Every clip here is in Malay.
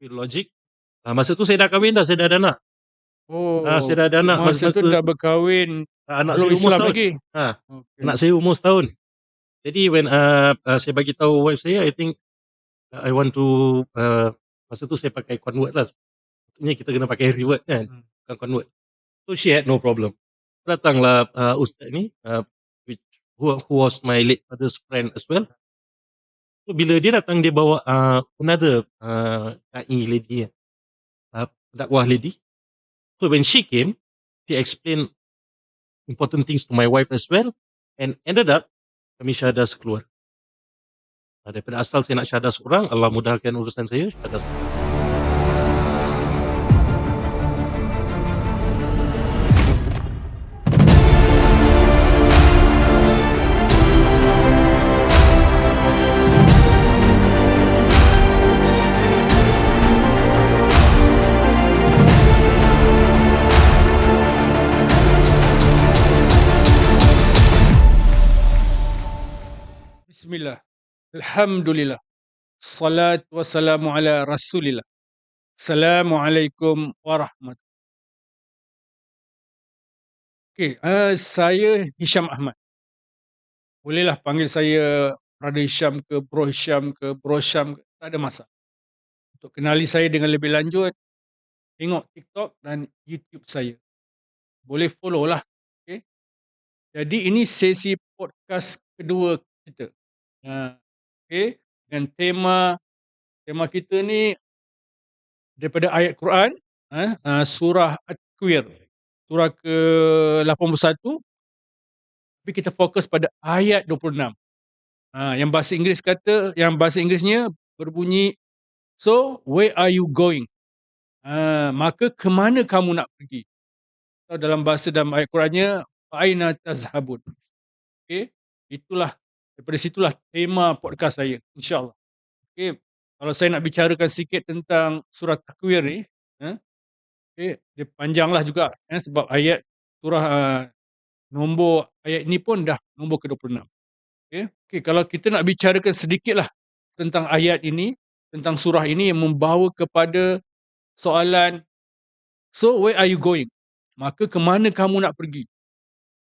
pure logic. Masa tu saya dah kahwin dah, saya dah ada anak. Oh, Saya dah ada anak masa tu dah berkahwin, anak belum saya umur Islam setahun. lagi? Anak Okey. saya umur setahun. Jadi when saya bagi tahu wife saya, I think I want to masa tu saya pakai convert lah. Maksudnya kita kena pakai revert kan, bukan convert. So she had no problem. Datanglah ustaz ni, which who was my late father's friend as well. So bila dia datang, dia bawa another dai lady, dakwah lady. So when she came, she explained important things to my wife as well, and ended up kami syahadah sekeluar. Daripada asal saya nak syahadah seorang, Allah mudahkan urusan saya, syahadah sekeluar. Bismillah. Alhamdulillah. Salatu wassalamu ala Rasulillah. Assalamualaikum warahmatullahi. Okey, saya Hisham Ahmad. Bolehlah panggil saya Brother Hisham ke, Bro Hisham ke, Bro Syam ke, tak ada masalah. Untuk kenali saya dengan lebih lanjut, tengok TikTok dan YouTube saya. Boleh follow lah. Okey. Jadi ini sesi podcast kedua kita. Okey, dan tema kita ni daripada ayat Quran, surah At-Takwir, surah ke-81, tapi kita fokus pada ayat 26. Yang bahasa Inggerisnya berbunyi, "So where are you going?" Maka ke mana kamu nak pergi? Atau dalam ayat Qurannya, "Fa aina tazhabun." Okey, daripada situlah tema podcast saya, insya-Allah. Okey, kalau saya nak bicarakan sikit tentang surah Takwir ni, okey, dia panjanglah juga, sebab ayat surah nombor ayat ni pun dah nombor ke-26. Okey, kalau kita nak bicarakan sedikitlah tentang ayat ini, tentang surah ini yang membawa kepada soalan, "So where are you going?" Maka ke mana kamu nak pergi?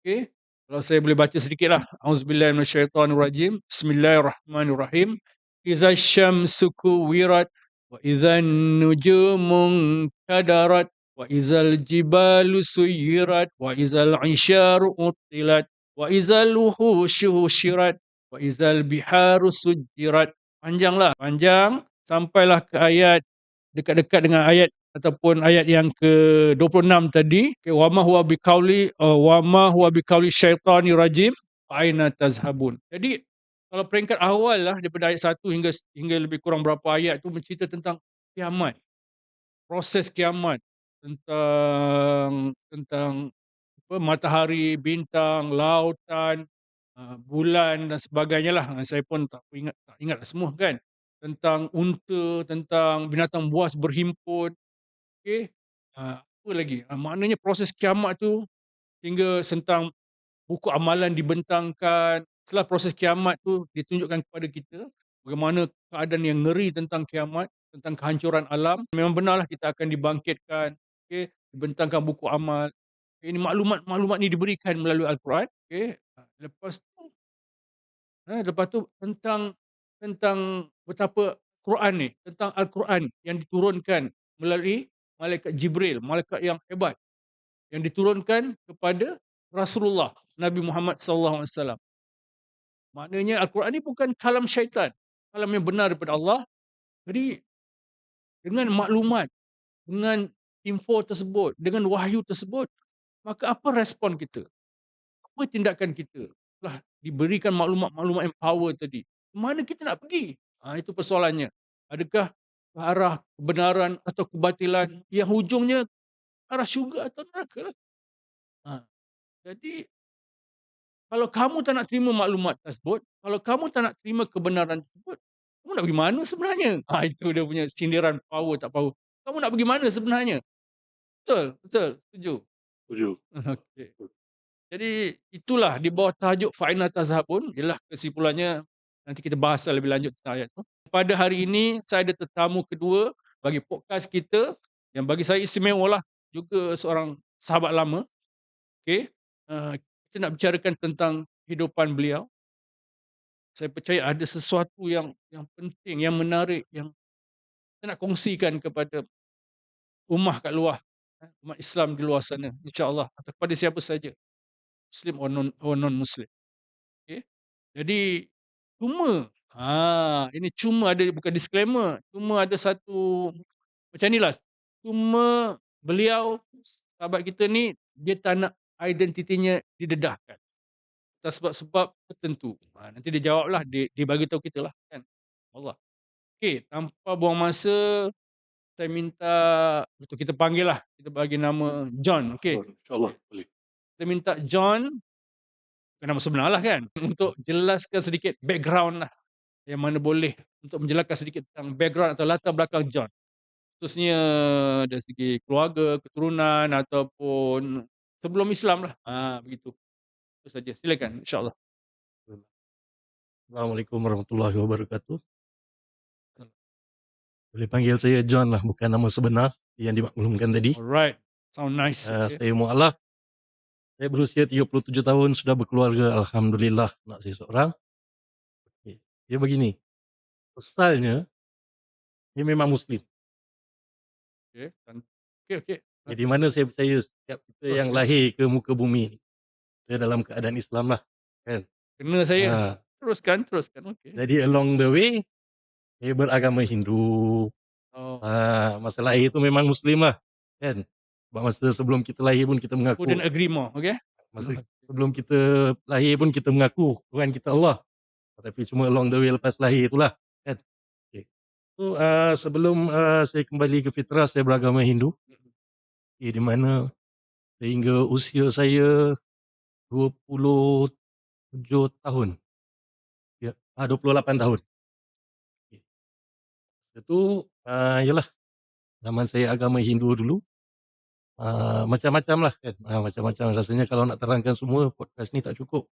Okey, kalau saya boleh baca sedikitlah. Auzubillahi minasyaitonirrajim. Bismillahirrahmanirrahim. Iza syamsu kuwirat wa idzan nujumu kadarat wa izal jibalu suyirat wa izal isyaru utilat wa izal wuhusyu husyirat wa izal biharu sujirat. Panjang sampailah ke ayat dekat-dekat dengan ayat ataupun ayat yang ke-26 tadi. Wa ma huwa biqauli syaitani rajim, fa aina tazhabun. Jadi kalau peringkat awal lah, daripada ayat 1 hingga lebih kurang berapa ayat tu bercerita tentang kiamat, proses kiamat, tentang matahari, bintang, lautan, bulan dan sebagainya lah. Saya pun tak ingat semua kan. Tentang unta, tentang binatang buas berhimpun. Okey. Apa lagi? Maknanya proses kiamat tu, hingga tentang buku amalan dibentangkan. Setelah proses kiamat tu ditunjukkan kepada kita bagaimana keadaan yang ngeri tentang kiamat, tentang kehancuran alam. Memang benarlah kita akan dibangkitkan. Okey, dibentangkan buku amal. Ini maklumat ni diberikan melalui Al-Quran. Okey. Lepas tu tentang betapa Quran ni, tentang Al-Quran yang diturunkan melalui malaikat Jibril, malaikat yang hebat, yang diturunkan kepada Rasulullah Nabi Muhammad sallallahu alaihi wasallam. Maknanya Al-Quran ni bukan kalam syaitan, kalam yang benar daripada Allah. Jadi dengan maklumat, dengan info tersebut, dengan wahyu tersebut, maka apa respon kita? Apa tindakan kita? Telah diberikan maklumat-maklumat yang power tadi. Mana kita nak pergi? Itu persoalannya. Adakah ke arah kebenaran atau kebatilan yang hujungnya arah syurga atau neraka? Jadi kalau kamu tak nak terima maklumat tersebut, kalau kamu tak nak terima kebenaran tersebut, kamu nak pergi mana sebenarnya? Itu dia punya sindiran power tak power. Kamu nak pergi mana sebenarnya? Betul, setuju. Setuju. Okey. Jadi itulah di bawah tajuk Fa'ina Tazhabun, ialah kesimpulannya. Nanti kita bahas lebih lanjut tentang ayat tu. Pada hari ini saya ada tetamu kedua, bagi podcast kita yang bagi saya istimewalah, juga seorang sahabat lama, okey. Kita nak bicarakan tentang kehidupan beliau. Saya percaya ada sesuatu yang penting, yang menarik, yang saya nak kongsikan kepada ummah kat luar, umat Islam di luar sana, insya-Allah, atau kepada siapa saja, Muslim or non-Muslim, okey. Jadi cuma, ini cuma ada, bukan disclaimer, cuma ada satu macam nilah, cuma beliau, sahabat kita ni, dia tak nak identitinya didedahkan atas sebab-sebab tertentu. Nanti dia jawablah, dia bagi tahu kita lah kan, Allah. Okey, tanpa buang masa, saya minta untuk kita panggil lah, kita bagi nama John, okey. InsyaAllah boleh. Kita minta John, bukan nama sebenar lah kan, untuk jelaskan sedikit background lah, yang mana boleh untuk menjelaskan sedikit tentang background atau latar belakang John. Khususnya dari segi keluarga, keturunan ataupun sebelum Islam lah, begitu. Itu saja, silakan insya-Allah. Assalamualaikum warahmatullahi wabarakatuh. Boleh panggil saya John lah, bukan nama sebenar yang dimaklumkan tadi. Alright, sound nice, okey. Saya mualaf. Saya berusia 37 tahun, sudah berkeluarga, alhamdulillah, anak saya seorang. Okey. Dia begini, asalnya dia memang Muslim. Okey, okey okey. Jadi mana saya percaya setiap kita yang Teruskan. lahir ke muka bumi ni, kita dalam keadaan Islam lah, kan. Kena saya. Ha, Teruskan, okey. jadi along the way, saya beragama Hindu. Oh, Masa lahir tu memang Muslim lah, kan. Sebab masa sebelum kita lahir pun kita couldn't mengaku, agree more, okey. masa sebelum kita lahir pun kita mengaku Tuhan kita Allah. Tapi cuma along the way lepas lahir itulah, kan. Okey. So, sebelum saya kembali ke fitrah, saya beragama Hindu. Di mana sehingga usia saya 27 tahun. Ya, 28 tahun. Okey. Itu, yalah, zaman saya agama Hindu dulu, macam-macam lah kan, macam-macam. Rasanya kalau nak terangkan semua, podcast ni tak cukup.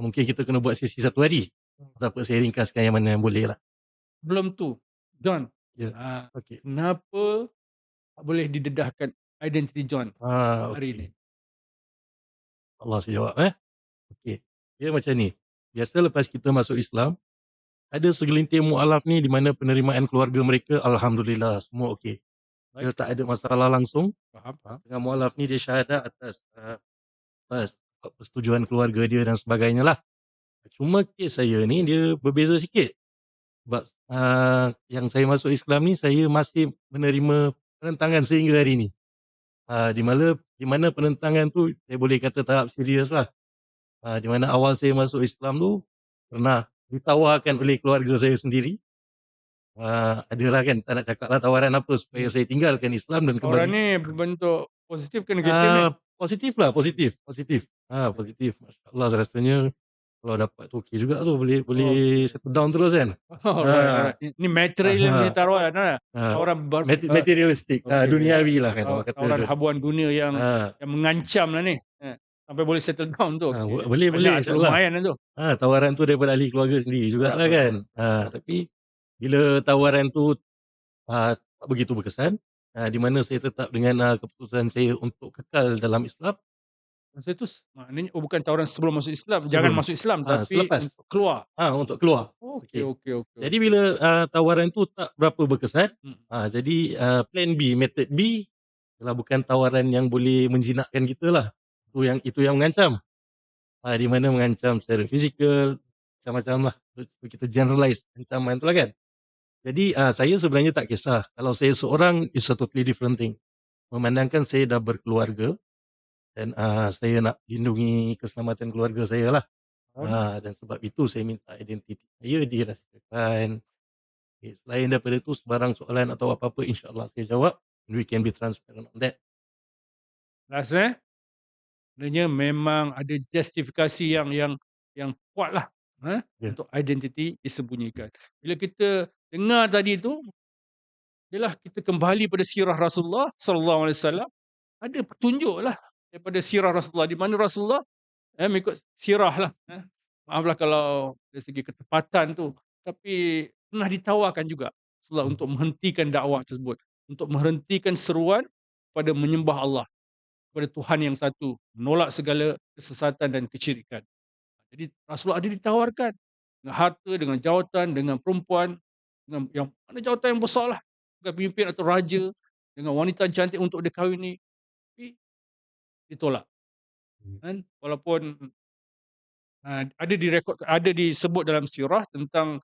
Mungkin kita kena buat sesi 1 hari. Tak apa, saya ringkaskan yang mana yang boleh lah. Sebelum tu, John, Ya, okey. kenapa tak boleh didedahkan identiti John hari ini? Okey. Allah saya jawab, Okey. Dia macam ni, biasa lepas kita masuk Islam, ada segelintir mualaf ni di mana penerimaan keluarga mereka alhamdulillah semua okey. Dia Baik, tak ada masalah langsung. faham. Setengah mualaf ni dia syahadat atas persetujuan keluarga dia dan sebagainya lah. Cuma kes saya ni dia berbeza sikit. Sebab yang saya masuk Islam ni, saya masih menerima penentangan sehingga hari ni. Di mana penentangan tu saya boleh kata tahap serius lah. Di mana awal saya masuk Islam tu pernah ditawarkan oleh keluarga saya sendiri. Adalah kan, tak nak cakap lah tawaran apa supaya saya tinggalkan Islam dan Orang kembali. ni berbentuk positif ke negatif ni? Positif lah, positif. Positif. Masya-Allah, rasanya kalau dapat tu okey juga tu, boleh boleh Okey. settle down terus kan. Alright. Ni material punya Ah, tawaran lah. ah, Tawaran materialistik, okey, duniawi lah kan orang kata tawaran tu. habuan dunia Ah, yang mengancam lah ni. Sampai boleh settle down tu, okey. Boleh boleh Banyak tu, insya-Allah. lumayan lah tu. Tawaran tu daripada ahli keluarga sendiri jugalah kan. Tapi bila tawaran tu tak begitu berkesan, di mana saya tetap dengan keputusan saya untuk kekal dalam Islam. Masa tu maknanya bukan tawaran sebelum masuk Islam, jangan Sebelum masuk Islam tapi selepas, untuk keluar. untuk keluar. Okey Okey. okey okey Jadi okey. bila tawaran tu tak berapa berkesan, Mhm. jadi plan B, method B ialah bukan tawaran yang boleh menjinakkan kita lah. Itu yang mengancam. Di mana mengancam secara fizikal, macam-macam lah. Kita generalize ancaman tu lah kan. Jadi saya sebenarnya tak kisah. Kalau saya seorang, is a totally different thing. Memandangkan saya dah berkeluarga dan saya nak lindungi keselamatan keluarga saya lah. Dan sebab itu saya minta identiti saya dirahsiakan. Okay, selain daripada itu, sebarang soalan atau apa-apa, insyaAllah saya jawab. We can be transparent on that. Last sebenarnya memang ada justifikasi yang kuatlah Ya. untuk identiti disembunyikan. Bila kita dengar tadi tu, ialah kita kembali pada sirah Rasulullah sallallahu alaihi wasallam, ada petunjuklah daripada sirah Rasulullah, di mana Rasulullah mengikut sirah lah, maaflah kalau dari segi ketepatan tu, tapi pernah ditawarkan juga Rasulullah untuk menghentikan dakwah tersebut, untuk menghentikan seruan pada menyembah Allah, kepada Tuhan yang satu, menolak segala kesesatan dan kesyirikan. Jadi Rasulullah ada ditawarkan dengan harta, dengan jawatan, dengan perempuan, dengan yang mana jawatan yang besarlah, bukan pemimpin atau raja, dengan wanita cantik untuk dikahwini, tapi ditolak kan. Walaupun ada direkod, ada disebut dalam sirah tentang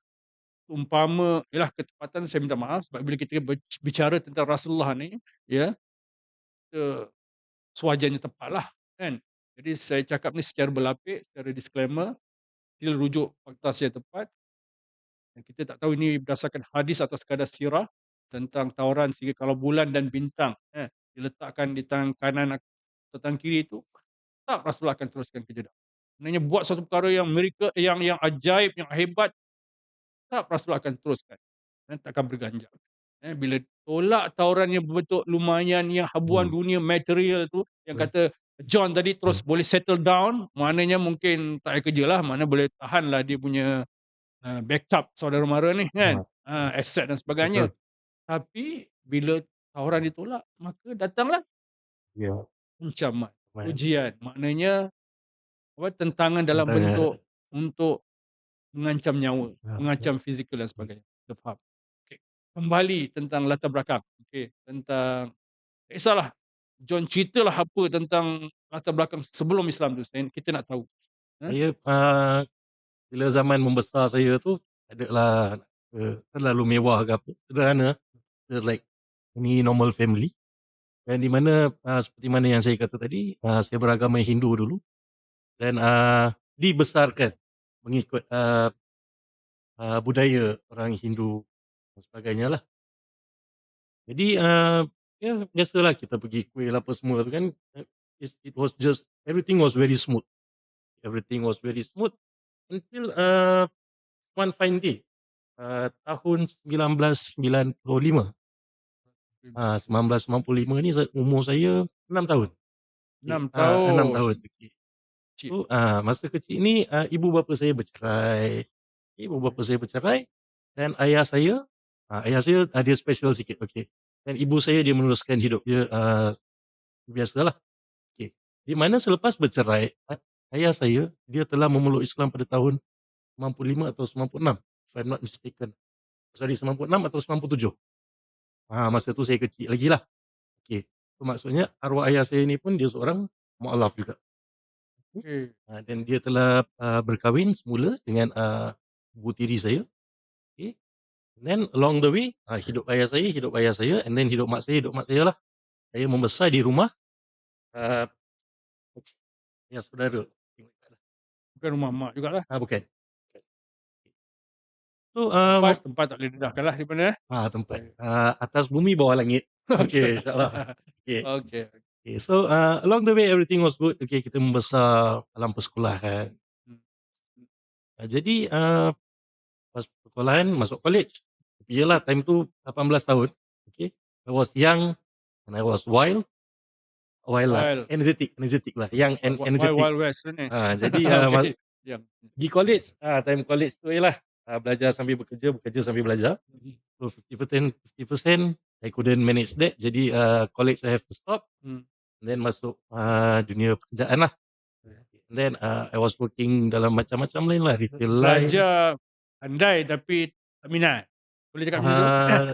umpama ialah ketepatan, saya minta maaf sebab bila kita bicara tentang Rasulullah ni, ya, kita sewajarnya tepatlah kan. Jadi saya cakap ni secara berlapik, secara disclaimer, dia rujuk fakta saya tepat dan kita tak tahu ini berdasarkan hadis atau sekadar sirah tentang tawaran sehingga kalau bulan dan bintang diletakkan di tangan kanan atau tangan kiri itu, tak Rasulullah akan teruskan kerja dakwah. Sebenarnya buat satu perkara yang miracle, yang ajaib, yang hebat, tak Rasulullah akan teruskan dan tak akan berganjak. Bila tolak tawaran yang berbentuk lumayan, yang habuan Hmm. dunia material tu, yang Hmm. kata John tadi terus boleh settle down, maknanya mungkin tak payah kerjalah, mana boleh tahanlah dia punya backup saudara mara ni kan, Ah, aset dan sebagainya. betul. Tapi bila tawaran ditolak, maka datanglah Ya, ancaman, man. ujian, maknanya apa, tentangan dalam Tentang bentuk untuk mengancam nyawa, ya. mengancam fizikal dan sebagainya. Kita faham. Okey, kembali tentang latar belakang, okey, tentang tak kisahlah John ceritalah apa tentang latar belakang sebelum Islam tu, kita nak tahu. Eh, Saya, bila zaman membesar saya tu, adalah, terlalu mewah ke apa, sederhana, just like any normal family. Dan di mana, seperti mana yang saya kata tadi, saya beragama Hindu dulu dan, dibesarkan mengikut, budaya orang Hindu dan sebagainya lah. Jadi, ya biasalah kita pergi kuih lah apa semua tu kan, it was just everything was very smooth. Everything was very smooth until, one fine day, tahun 1995. 1995 ni umur saya 6 tahun. Okey, 6 6 tahun, tahun, okey. kecil. So, masa kecil ni, ibu bapa saya bercerai. Ibu bapa saya bercerai dan ayah saya, dia special sikit, okey. Dan ibu saya dia meneruskan hidup dia, biasalah, okey. Di mana selepas bercerai, ayah saya dia telah memeluk Islam pada tahun 95 atau 96, if I'm not mistaken. Sorry, 96 atau 97. Masa tu saya kecil lagilah. Okey. So, maksudnya arwah ayah saya ni pun dia seorang mualaf juga. Okey, Dan dia telah, berkahwin semula dengan, ibu tiri saya, okey. Then along the way, hidup ayah saya and then hidup mak saya lah. Saya membesar di rumah, eee, yang saudara. bukan rumah mak jugalah. Bukan. So, Tempat tempat tak boleh dedahkanlah di mana, tempat, Okey. atas bumi bawah langit. Okey, insyaAllah. Okey. Okey. Okay, so, along the way everything was good. Okay, kita membesar dalam persekolahan. Hmm. Jadi, pas persekolahan masuk college. Tapi yelah time tu 18 tahun. Okay, I was young and I was wild lah, Wild, energetic lah, young and Wild energetic. Wild West ni. Jadi, Okey, diam. pergi college, time college tu ialah, belajar sambil bekerja, bekerja sambil belajar. Mhm. So 50% I couldn't manage that. Jadi, college I have to stop. Hmm. Then masuk, dunia pekerjaan lah. Then, I was working dalam macam-macam lain lah, retail line. Belajar pandai tapi tak minat. Boleh cakap macam tu? Ah,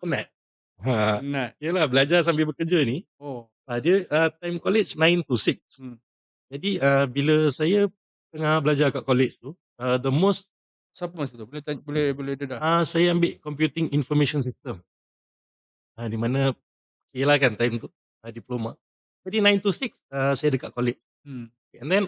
penat. Penat. Yelah belajar sambil bekerja ni, Oh, dia, time college 9 to 6. hmm. Jadi, bila saya tengah belajar kat college tu, the most, Siapa masa tu? Boleh dedah? saya ambil computing information system. Di mana okeylah kan time tu, diploma. Jadi 9 to 6, saya dekat college. Hmm. And then,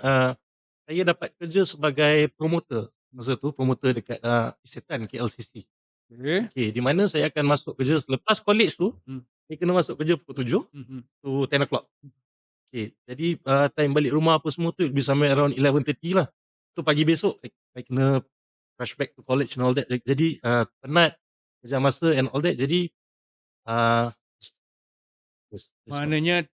saya dapat kerja sebagai promoter. Masa tu promoter dekat, Isetan KLCC. Okey. Okey, di mana saya akan masuk kerja selepas college tu, Hmm. saya kena masuk kerja pukul 7 Mhm. to 10 o'clock. Okey, jadi, time balik rumah apa semua tu it'll be somewhere around 11:30 lah. Tu pagi besok I kena rush back to college and all that. Jadi, penat, kejar masa and all that. Jadi, uh, that's all. Maknanya,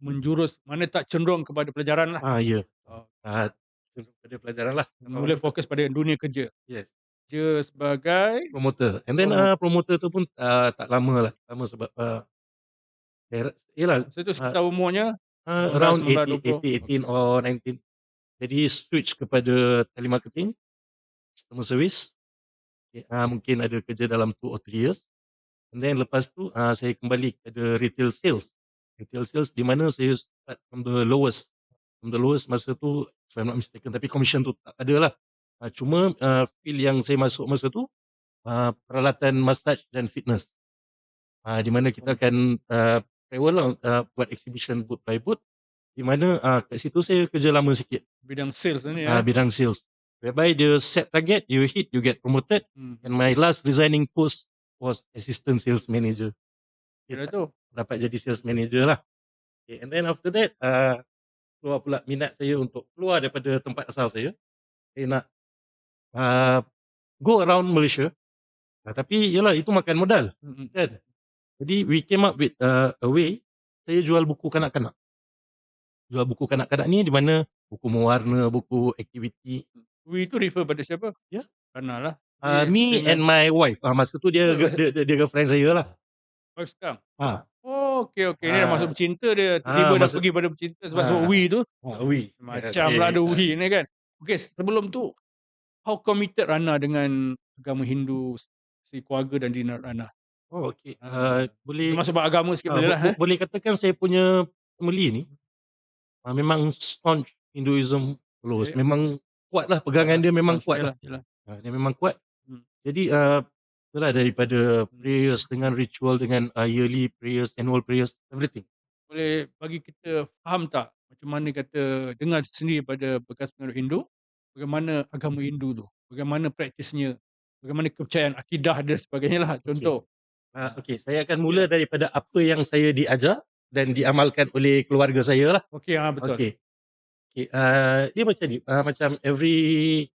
menjurus mana tak cenderung kepada pelajaran lah. Ya, Oh, ah, pada pelajaran lah. mula fokus pada dunia kerja. Yes. Kerja sebagai promoter. And then, promoter. promoter tu pun, tak lama lah, lama sebab, yalah, Masa tu uh, sekitar umurnya 18, around 19, 80, 20? 80, 18 Okey. or 19. Jadi switch kepada telemarketing, customer service. Okay, mungkin ada kerja dalam 2 or 3 years. And then lepas tu, saya kembali kepada retail sales. Retail sales di mana saya start from the lowest. From the lowest masa tu, if I'm not mistaken, tapi commission tu tak ada lah. Cuma, field yang saya masuk masa tu, peralatan massage dan fitness. Di mana kita akan, travel lah, buat exhibition booth by booth, di mana, kat situ saya kerja lama sikit. Bidang sales ni Bidang sales. Whereby the set target, you hit, you get promoted. And my last resigning post was assistant sales manager. Kira Okay, tu. dapat jadi sales manager lah. Okay, and then after that, keluar pula minat saya untuk keluar daripada tempat asal saya. Saya nak, go around Malaysia. Tapi yalah, itu makan modal, kan. Jadi we came up with, a way, saya jual buku kanak-kanak. Jual buku kanak-kanak ni di mana buku mewarna, buku aktiviti. We tu refer pada siapa? Ya. Hana lah. Me and my wife. Masa tu dia girlfriend saya lah. Wife sekarang? Ah. Oh, okey, okey. Ni dah masuk bercinta dia, tiba-tiba dah Masa pergi pada bercinta sebab we tu. we. Macam lah ada we ni kan. Okey, sebelum tu, how committed Rana dengan agama Hindu, si keluarga dan dina Rana? Oh, okey. Kita Boleh, masuk bab agama sikit boleh lah, boleh katakan saya punya family ni, memang staunch Hinduism followers. Okey. Memang kuat lah, pegangan dia memang kuat lah. Yalah. Dia memang kuat. Jadi, itulah daripada prayers dengan ritual, dengan yearly prayers, annual prayers, everything. Boleh bagi kita faham tak macam mana kata dengar sendiri pada bekas penganut Hindu, bagaimana agama Hindu tu, bagaimana praktisnya, bagaimana kepercayaan akidah dan sebagainya lah, contoh. Okey, saya akan mula daripada apa yang saya diajar dan diamalkan oleh keluarga saya lah. Okey, betul. Okey. Okey, dia macam ni, macam every,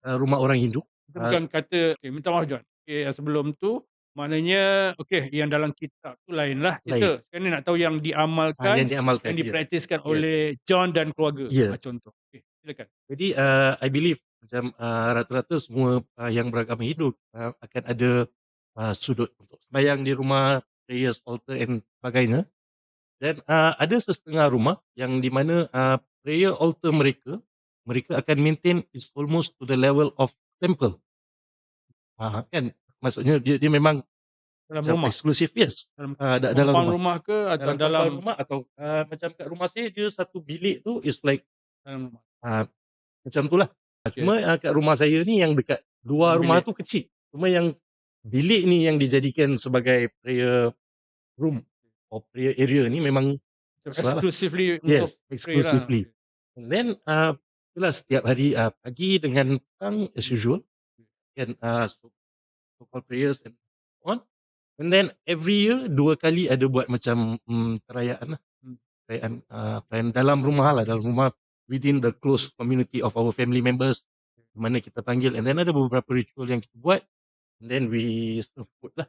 rumah orang Hindu. Kita bukan kata, okey, minta maaf John. Okey, yang sebelum tu maknanya okey, yang dalam kitab tu lainlah Lain. kita. Sekarang ni nak tahu yang diamalkan, Yang diamalkan, yang ya. dipraktiskan Yes. oleh John dan keluarga. Ya. Contoh. Okey, silakan. Jadi, I believe macam, rata-rata semua, yang beragama Hindu, akan ada, sudut untuk sembahyang di rumah, prayers, altar and sebagainya. Dan, ada sesetengah rumah yang di mana, prayer altar mereka akan maintain is almost to the level of temple. Kan, maksudnya dia memang Dalam macam rumah? eksklusif, yes. Dalam Dalam compound rumah. rumah ke atau Dalam dalam compound rumah atau, macam kat rumah saya, dia satu bilik tu is like, dalam rumah? macam tu lah. Cuma, kat rumah saya ni yang dekat luar Dalam rumah bilik. tu kecil. Cuma yang bilik ni yang dijadikan sebagai prayer room or prayer area ni memang besar lah. Exclusively untuk Yes, prayer lah. exclusively. And then, itulah setiap hari, pagi dengan petang as usual. Kan, so-called prayers and on. And then every year 2 kali ada buat macam, perayaan lah. Perayaan dalam rumah lah, dalam rumah within the close community of our family members, di mana kita panggil, and then ada beberapa ritual yang kita buat, and then we serve food lah.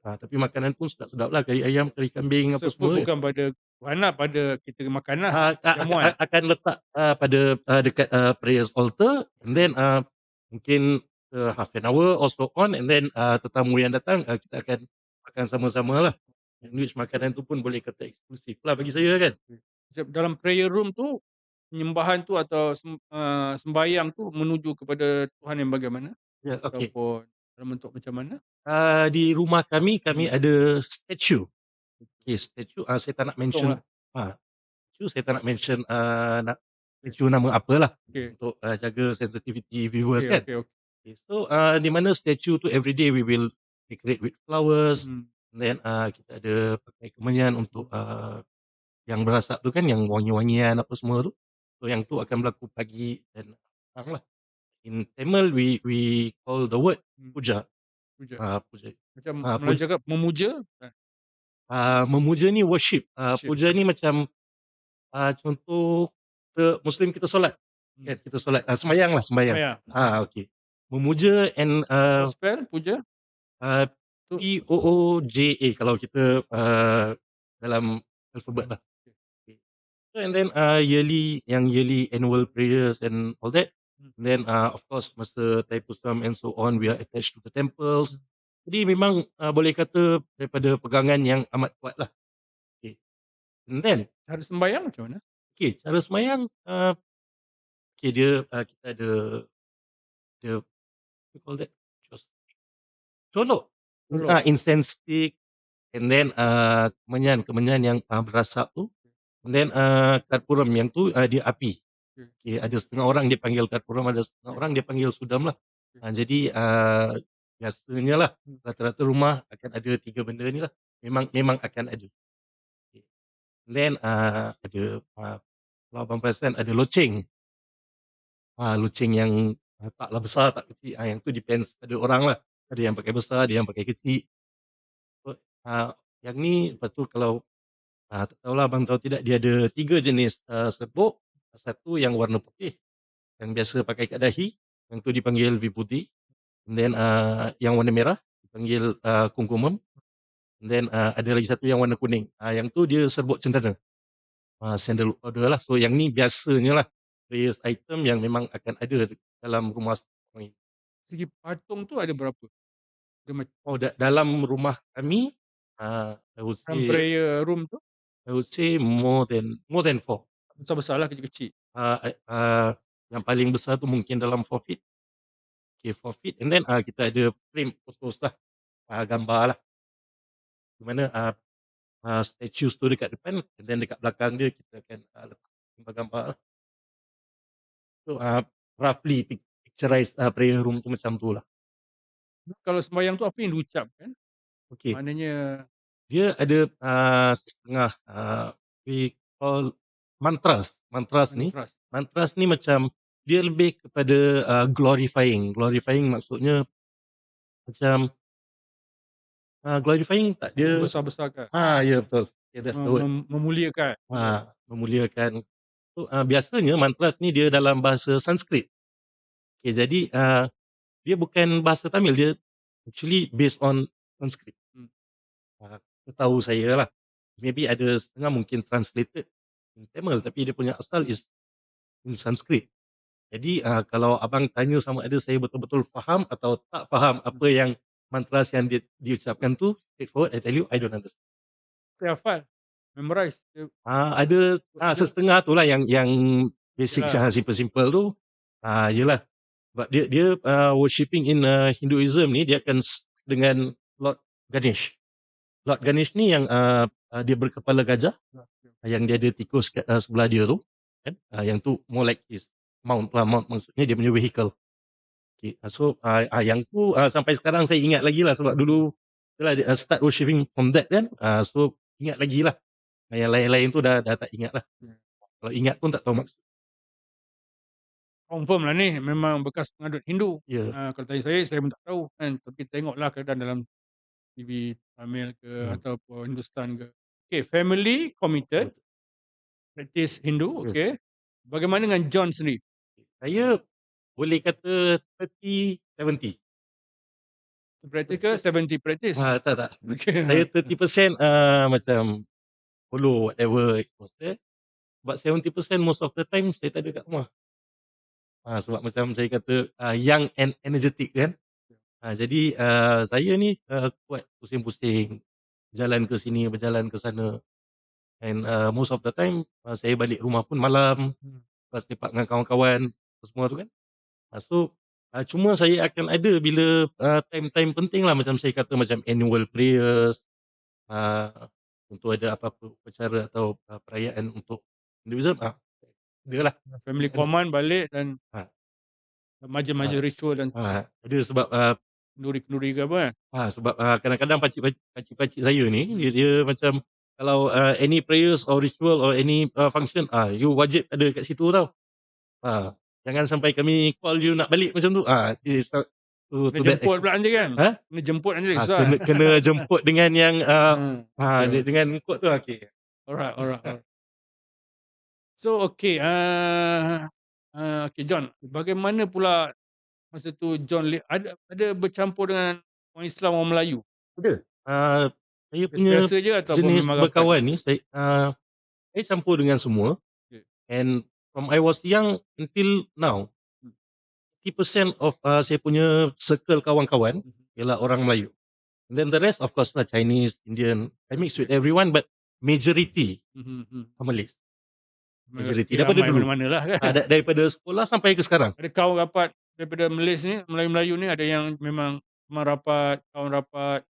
Tapi makanan pun sedap-sedap lah, kari ayam, kari kambing, apa So, semua. bukan pada Rana, pada kita makan lah. Jamuan. Akan letak, pada, dekat, prayers altar, and then, mungkin, half an hour or so on, and then, tetamu yang datang, kita akan makan sama-sama lah. In which makanan tu pun boleh kata eksklusif lah bagi saya kan. Dalam prayer room tu, penyembahan tu atau sembahyang tu menuju kepada Tuhan yang bagaimana? Ya, okey. Ataupun dalam bentuk macam mana? Di rumah kami ada statue. Okey, statue, saya tak nak mention. Statue saya tak nak mention, statue nama apalah. Untuk, jaga sensitivity viewers kan. Okay, so, di mana statue tu everyday we will decorate with flowers. And then, kita ada pakai kemenyan untuk, yang berasap tu kan, yang wangi-wangian apa semua tu. So yang tu akan berlaku pagi dan petang lah. In Tamil we call the word puja. Puja. Macam Melayu cakap memuja? Memuja ni worship. Puja ni macam, contoh Muslim kita solat. Kan, kita solat, sembahyang lah, sembahyang. Okey. Memuja and, spell puja? P-O-O-J-A kalau kita, dalam alphabet lah. Okay. So and then, yearly annual prayers and all that, Then, of course masa Thaipusam and so on, we are attached to the temples. Jadi memang, boleh kata daripada pegangan yang amat kuatlah. Okay. And then, Cara sembahyang macam mana? okay, cara sembahyang, okay, dia, kita ada what you call that? Just colok. Tolok. Incense stick, and then, kemenyan yang, berasap tu, and then, karburaam yang tu, dia api. Okey. Okay, ada setengah orang dia panggil karburaam, ada setengah orang dia panggil sudam lah. Jadi, biasanya lah, rata-rata rumah akan ada 3 benda ni lah, memang akan ada. Okay. Then, ada, kalau abang perasan ada loceng. Loceng yang, taklah besar tak kecil, yang tu depends pada orang lah. Ada yang pakai besar, ada yang pakai kecil. So, yang ni lepas tu kalau, tak tahulah abang tahu tidak, dia ada 3 jenis, serbuk. Satu yang warna putih, yang biasa pakai kat dahi, yang tu dipanggil vibhuti. And then, yang warna merah dipanggil, kumkumam. And then, ada lagi satu yang warna kuning. Yang tu dia serbuk cendana. Sandalwood powder lah. So yang ni biasanya lah, prayers item yang memang akan ada dalam rumah orang ini. Segi patung tu ada berapa? Dia Oh, dalam rumah kami, I would macam say prayer room tu more than 4. besar-besarlah, kecil-kecil. Yang paling besar tu mungkin dalam 4 feet. Okay, 4 feet, and then, kita ada frame photos lah, gambar lah. Di mana, statues tu dekat depan, and then dekat belakang dia kita akan, letak gambar-gambar lah. So, roughly picturise, prayer room tu macam tu lah. Kalau sembahyang tu apa yang diucapkan? Okay, Maknanya dia ada, setengah, we call mantras. mantras. Mantras ni macam dia lebih kepada, glorifying. Glorifying maksudnya macam, glorifying tak dia, Membesar-besarkan, ya betul. Yeah, that's the word. memuliakan. Memuliakan. So, biasanya mantras ni dia dalam bahasa Sanskrit. Okay, jadi, dia bukan bahasa Tamil, dia actually based on Sanskrit. Setahu saya lah. Maybe ada setengah mungkin translated in Tamil, tapi dia punya asal is in Sanskrit. Jadi, kalau abang tanya sama ada saya betul-betul faham atau tak faham apa yang mantras yang diucapkan tu, straightforward, I tell you, I don't understand. Dia hafal, memorize, Ada, setengah tu lah yang basic, Yalah. simple-simple tu. Yelah. Sebab dia, worshipping in, Hinduism ni, dia akan dengan Lord Ganesh. Lord Ganesh ni yang, dia berkepala gajah, yang dia ada tikus kat, sebelah dia tu, kan. Yang tu more like his mount lah, mount maksudnya dia punya vehicle. Okay, so, yang tu, sampai sekarang saya ingat lagi lah, sebab dulu yalah, start worshipping from that kan, so ingat lagi lah. Yang lain-lain tu dah tak ingat lah. Kalau ingat pun tak tahu maksud. Confirm lah ni memang bekas pengadut Hindu. Ya. Kalau tanya saya pun tak tahu kan, tapi tengoklah keadaan dalam TV Tamil ke ataupun Hindustan ke. Okay, family committed, practice Hindu, Yes. okay. Bagaimana dengan John sendiri? Saya boleh kata 30-70. Practice ke 70 practice? Tak. Okay. Saya 30%, macam follow whatever it was there. But 70% most of the time saya tak ada kat rumah. Sebab macam saya kata, young and energetic kan. Jadi, saya ni, kuat pusing-pusing, jalan ke sini, berjalan ke sana, and, most of the time, saya balik rumah pun malam, lepas lepak dengan kawan-kawan semua tu kan. So, cuma saya akan ada bila, time-time penting lah, macam saya kata macam annual prayers, untuk ada apa-apa upacara atau, perayaan untuk Hinduism, adalah. Family command balik dan majlis-majlis ritual dan Ada sebab, kenduri-kenduri ke apa kan? sebab, kadang-kadang pakcik-pakcik saya ni, dia macam kalau, any prayers or ritual or any, function, you wajib ada kat situ tau. Jangan sampai kami call you nak balik macam tu. Dia start to Kena that jemput extent. pula nanti kan? Ha? Kena jemput nanti susah. Kena jemput dengan yang, Okay. dengan kod tu, okey. Alright. So, okay, okay John, bagaimana pula masa tu John ada bercampur dengan orang Islam, orang Melayu? Ada. Saya punya Biasa-biasa je ataupun jenis memang rapat? berkawan ni, saya campur dengan semua. Okay. And from I was young until now, 80% of saya punya circle kawan-kawan ialah orang Melayu. And then the rest of course lah Chinese, Indian, I mix with everyone but majority are Malays, majority Majoriti daripada ramai dulu. mana-manalah kan. Daripada sekolah sampai ke sekarang. Ada kawan rapat daripada Malaysia ni, Melayu-Melayu ni ada yang memang rapat, kawan rapat,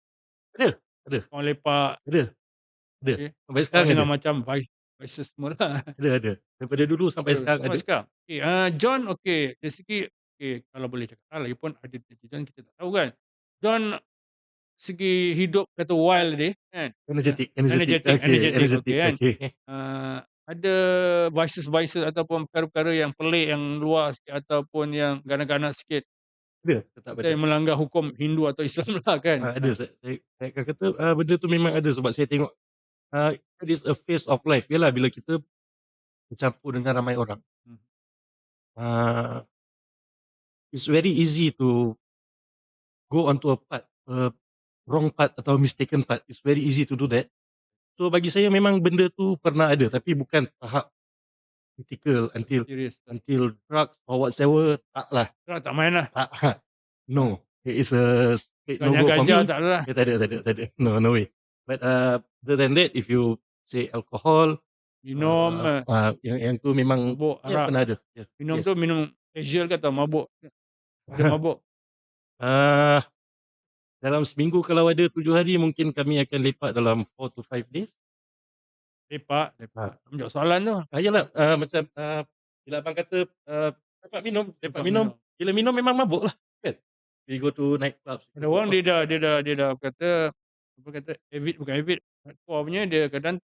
Ada, ada, kawan lepak, ada, ada. okey. Sampai Kawan sekarang ada. dengan macam vices semualah. Ada. Daripada dulu sampai sekarang Sampai ada. sekarang. Okey, John okey, dari segi okey, kalau boleh cakap lagipun ada John kita tak tahu kan. John segi hidup kata wild dia kan, Energetik, energetik energetik, okey kan. okey. Ada vices ataupun perkara-perkara yang pelik, yang luar sikit ataupun yang ganas-ganas sikit Ada, tetap atau ada. yang melanggar hukum Hindu atau Islam lah kan. Ada, saya akan kata, benda tu memang ada sebab saya tengok, it is a phase of life. Yalah bila kita bercampur dengan ramai orang, uh, it's very easy to go onto a path, wrong path atau mistaken path. It's very easy to do that. So bagi saya memang benda tu pernah ada tapi bukan tahap critical Serius. until drugs or whatsoever, taklah. Tak main lah. Tak. No, it is a straight no go for me. Ganja tak ada lah. Tak ada. No way. But other than that, if you say alcohol, Minum, yang tu memang mabuk, arak. pernah ada. Yeah. Minum Yes. tu minum casual ke atau mabuk? Ada mabuk. Dalam seminggu kalau ada 7 hari mungkin kami akan lepak dalam 4 to 5 days. Lepak. Menjawab soalan tu. Yalah, macam bila abang kata lepak minum, bila minum memang mabuk lah kan. We go to night clubs. Ada orang dia dah kata avid, bukan avid, hardcore punya, dia kadang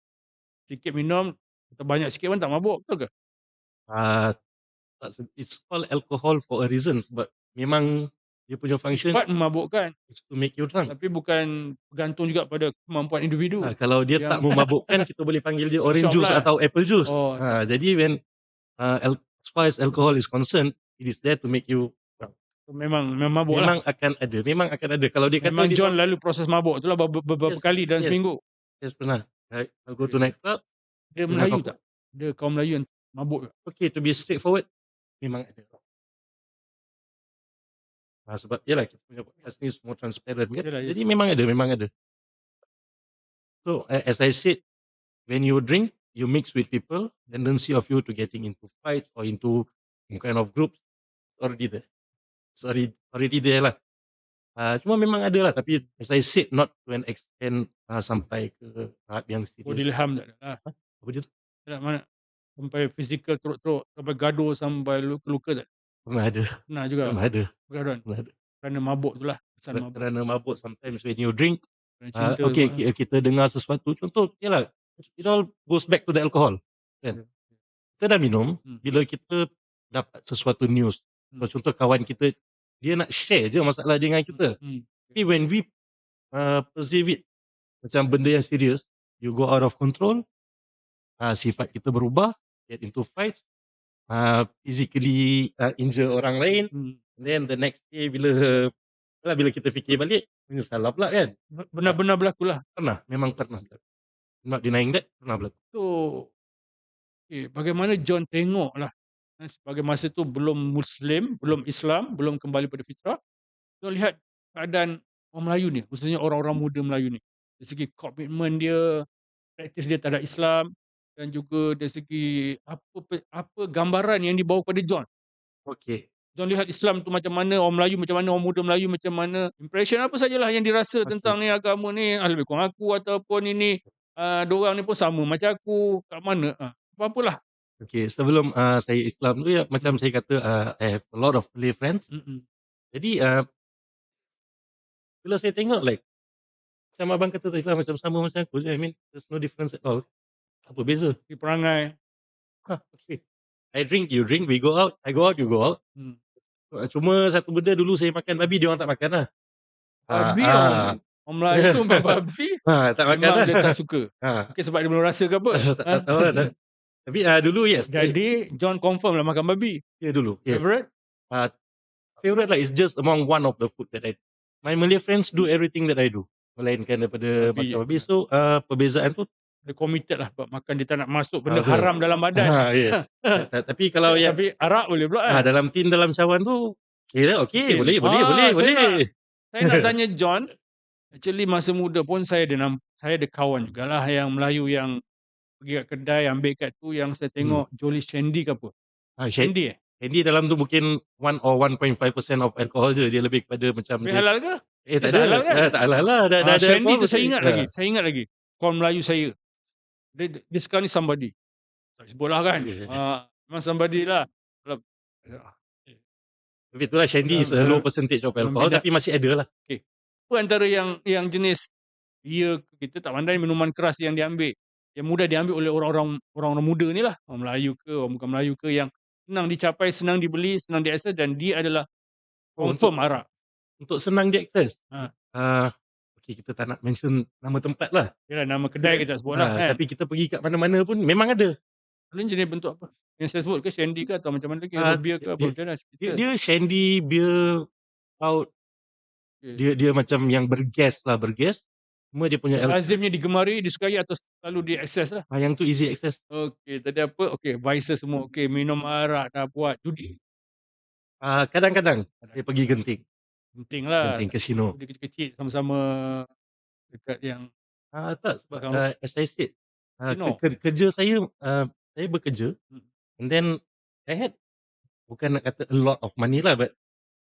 sikit minum atau banyak sikit pun tak mabuk, betul ke? It's called alcohol for a reason sebab memang dia punya function Sifat memabukkan, is to make you drunk. tapi bukan bergantung juga pada kemampuan individu. Kalau dia tak memabukkan kita boleh panggil dia orange juice lah. atau apple juice. Oh. Jadi when as far as alcohol is concerned, it is there to make you drunk. Memang mabuk lah. Memang akan ada. Kalau dia kata memang dia John lalu proses mabuk tu lah beberapa kali dalam seminggu. Yes, pernah. I'll go to night club. Dia Melayu tak? Dia kaum Melayu yang mabuk tak? Okay, to be straightforward, memang ada. Sebab yalah kita punya podcast ni semua transparent kan. Jadi memang ada. So as I said, when you drink, you mix with people, tendency of you to getting into fights or into some kind of groups already there. Already there lah. Cuma memang ada lah, tapi as I said, not to an extent sampai ke tahap yang serius. Dilham tak ada lah. Apa dia tu? Tak mana? Sampai fizikal teruk-teruk, sampai gaduh, sampai luka-luka tak? Pernah ada. Pernah juga. Pernah ada. Kerana mabuk tu lah. Kerana mabuk sometimes when you drink, cinta kita dengar sesuatu, contoh, yalah, it all goes back to the alcohol. Kan? Kita dah minum, bila kita dapat sesuatu news, contoh kawan kita, dia nak share je masalah dengan kita. Tapi when we perceive it, macam benda yang serius, you go out of control, sifat kita berubah, get into fights, physically injure orang lain, and then the next day bila kita fikir balik, menyesal pula kan. Benar-benar berlaku lah. Memang pernah berlaku. Not denying that, pernah berlaku. So, bagaimana John tengok lah, sebagai masa tu belum Muslim, belum Islam, belum kembali pada fitrah, John lihat keadaan orang Melayu ni, khususnya orang-orang muda Melayu ni. Dari segi komitmen dia, praktis dia terhadap Islam, dan juga dari segi apa gambaran yang dibawa pada John. Okay. John lihat Islam tu macam mana, orang Melayu macam mana, orang muda Melayu macam mana, impression apa sajalah yang dirasa tentang ni agama ni, lebih kurang aku ataupun ini, diorang ni pun sama macam aku, kat mana, apa-apalah. Okay, sebelum saya Islam tu, macam saya kata, I have a lot of Malay friends. Jadi, bila saya tengok like, macam abang kata tadi lah, macam sama macam aku je, I mean, there's no difference at all. Apa beza? Di perangai. Okay. I drink, you drink, we go out, I go out, you go out. Cuma satu benda dulu saya makan babi, dia orang tak makan lah. Babi orang Melayu tu makan babi, tak makan memang lah. dia tak suka. Mungkin sebab dia belum rasa ke apa. Tak tahu lah. Tapi dulu yes. Jadi John confirm lah makan babi. Ya dulu, yes. Favorite? Favorite lah, is just among one of the food that I, my Malay friends do everything that I do. Melainkan daripada makan babi. So perbezaan tu, dia committed lah buat makan, dia tak nak masuk benda haram dalam badan. Yes. Tapi kalau yang tapi arak boleh pula kan. dalam tin dalam cawan tu, okey lah, okey, Okey. boleh boleh boleh Saya boleh. nak tanya John, actually masa muda pun saya ada kawan jugalah yang Melayu yang pergi kat kedai ambil kad tu yang saya Hmm, tengok Jolly Shandy ke apa? Shan Shandy Shandy dalam tu mungkin 1 or 1.5% of alcohol je, dia lebih kepada macam Tapi dia halal ke? tak Tak ada, halal kan? tak halal lah, dah ada Shandy alkohol tu maksud saya ingat lagi, kawan Melayu saya. Dia sekarang ni somebody, tak sebutlah kan. Memang somebody lah. Kalau tapi itulah Shandy is a low percentage of dalam alcohol bidang tapi masih ada lah. okey. Apa antara yang jenis bia kita tak pandai minuman keras yang diambil, yang mudah diambil oleh orang-orang muda ni lah, orang Melayu ke, orang bukan Melayu ke, yang senang dicapai, senang dibeli, senang diakses dan dia adalah Oh, untuk confirm arak. senang diakses, Ha, ah, okey kita tak nak mention nama tempat lah. Yalah nama kedai kita tak sebut lah kan. Tapi kita pergi kat mana-mana pun memang ada. Ni jenis bentuk apa? Yang saya sebut ke Shandy ke atau macam mana lagi, Ah, root beer ke apa dia macam mana dia cerita? dia Shandy, beer, stout, Okey. dia macam yang bergas lah, bergas. Cuma dia punya Lazimnya digemari, disukai atau selalu diakses lah? yang tu easy access. Okey, tadi apa? Okey, vices semua okey, minum arak, dah buat judi. Kadang-kadang saya pergi Kadang-kadang. Genting, Pentinglah Genting Casino. judi kecil-kecil sama-sama dekat yang Tak sebab, belakang as I said, casino. kerja saya, saya bekerja Hmm. and then I had bukan nak kata a lot of money lah, but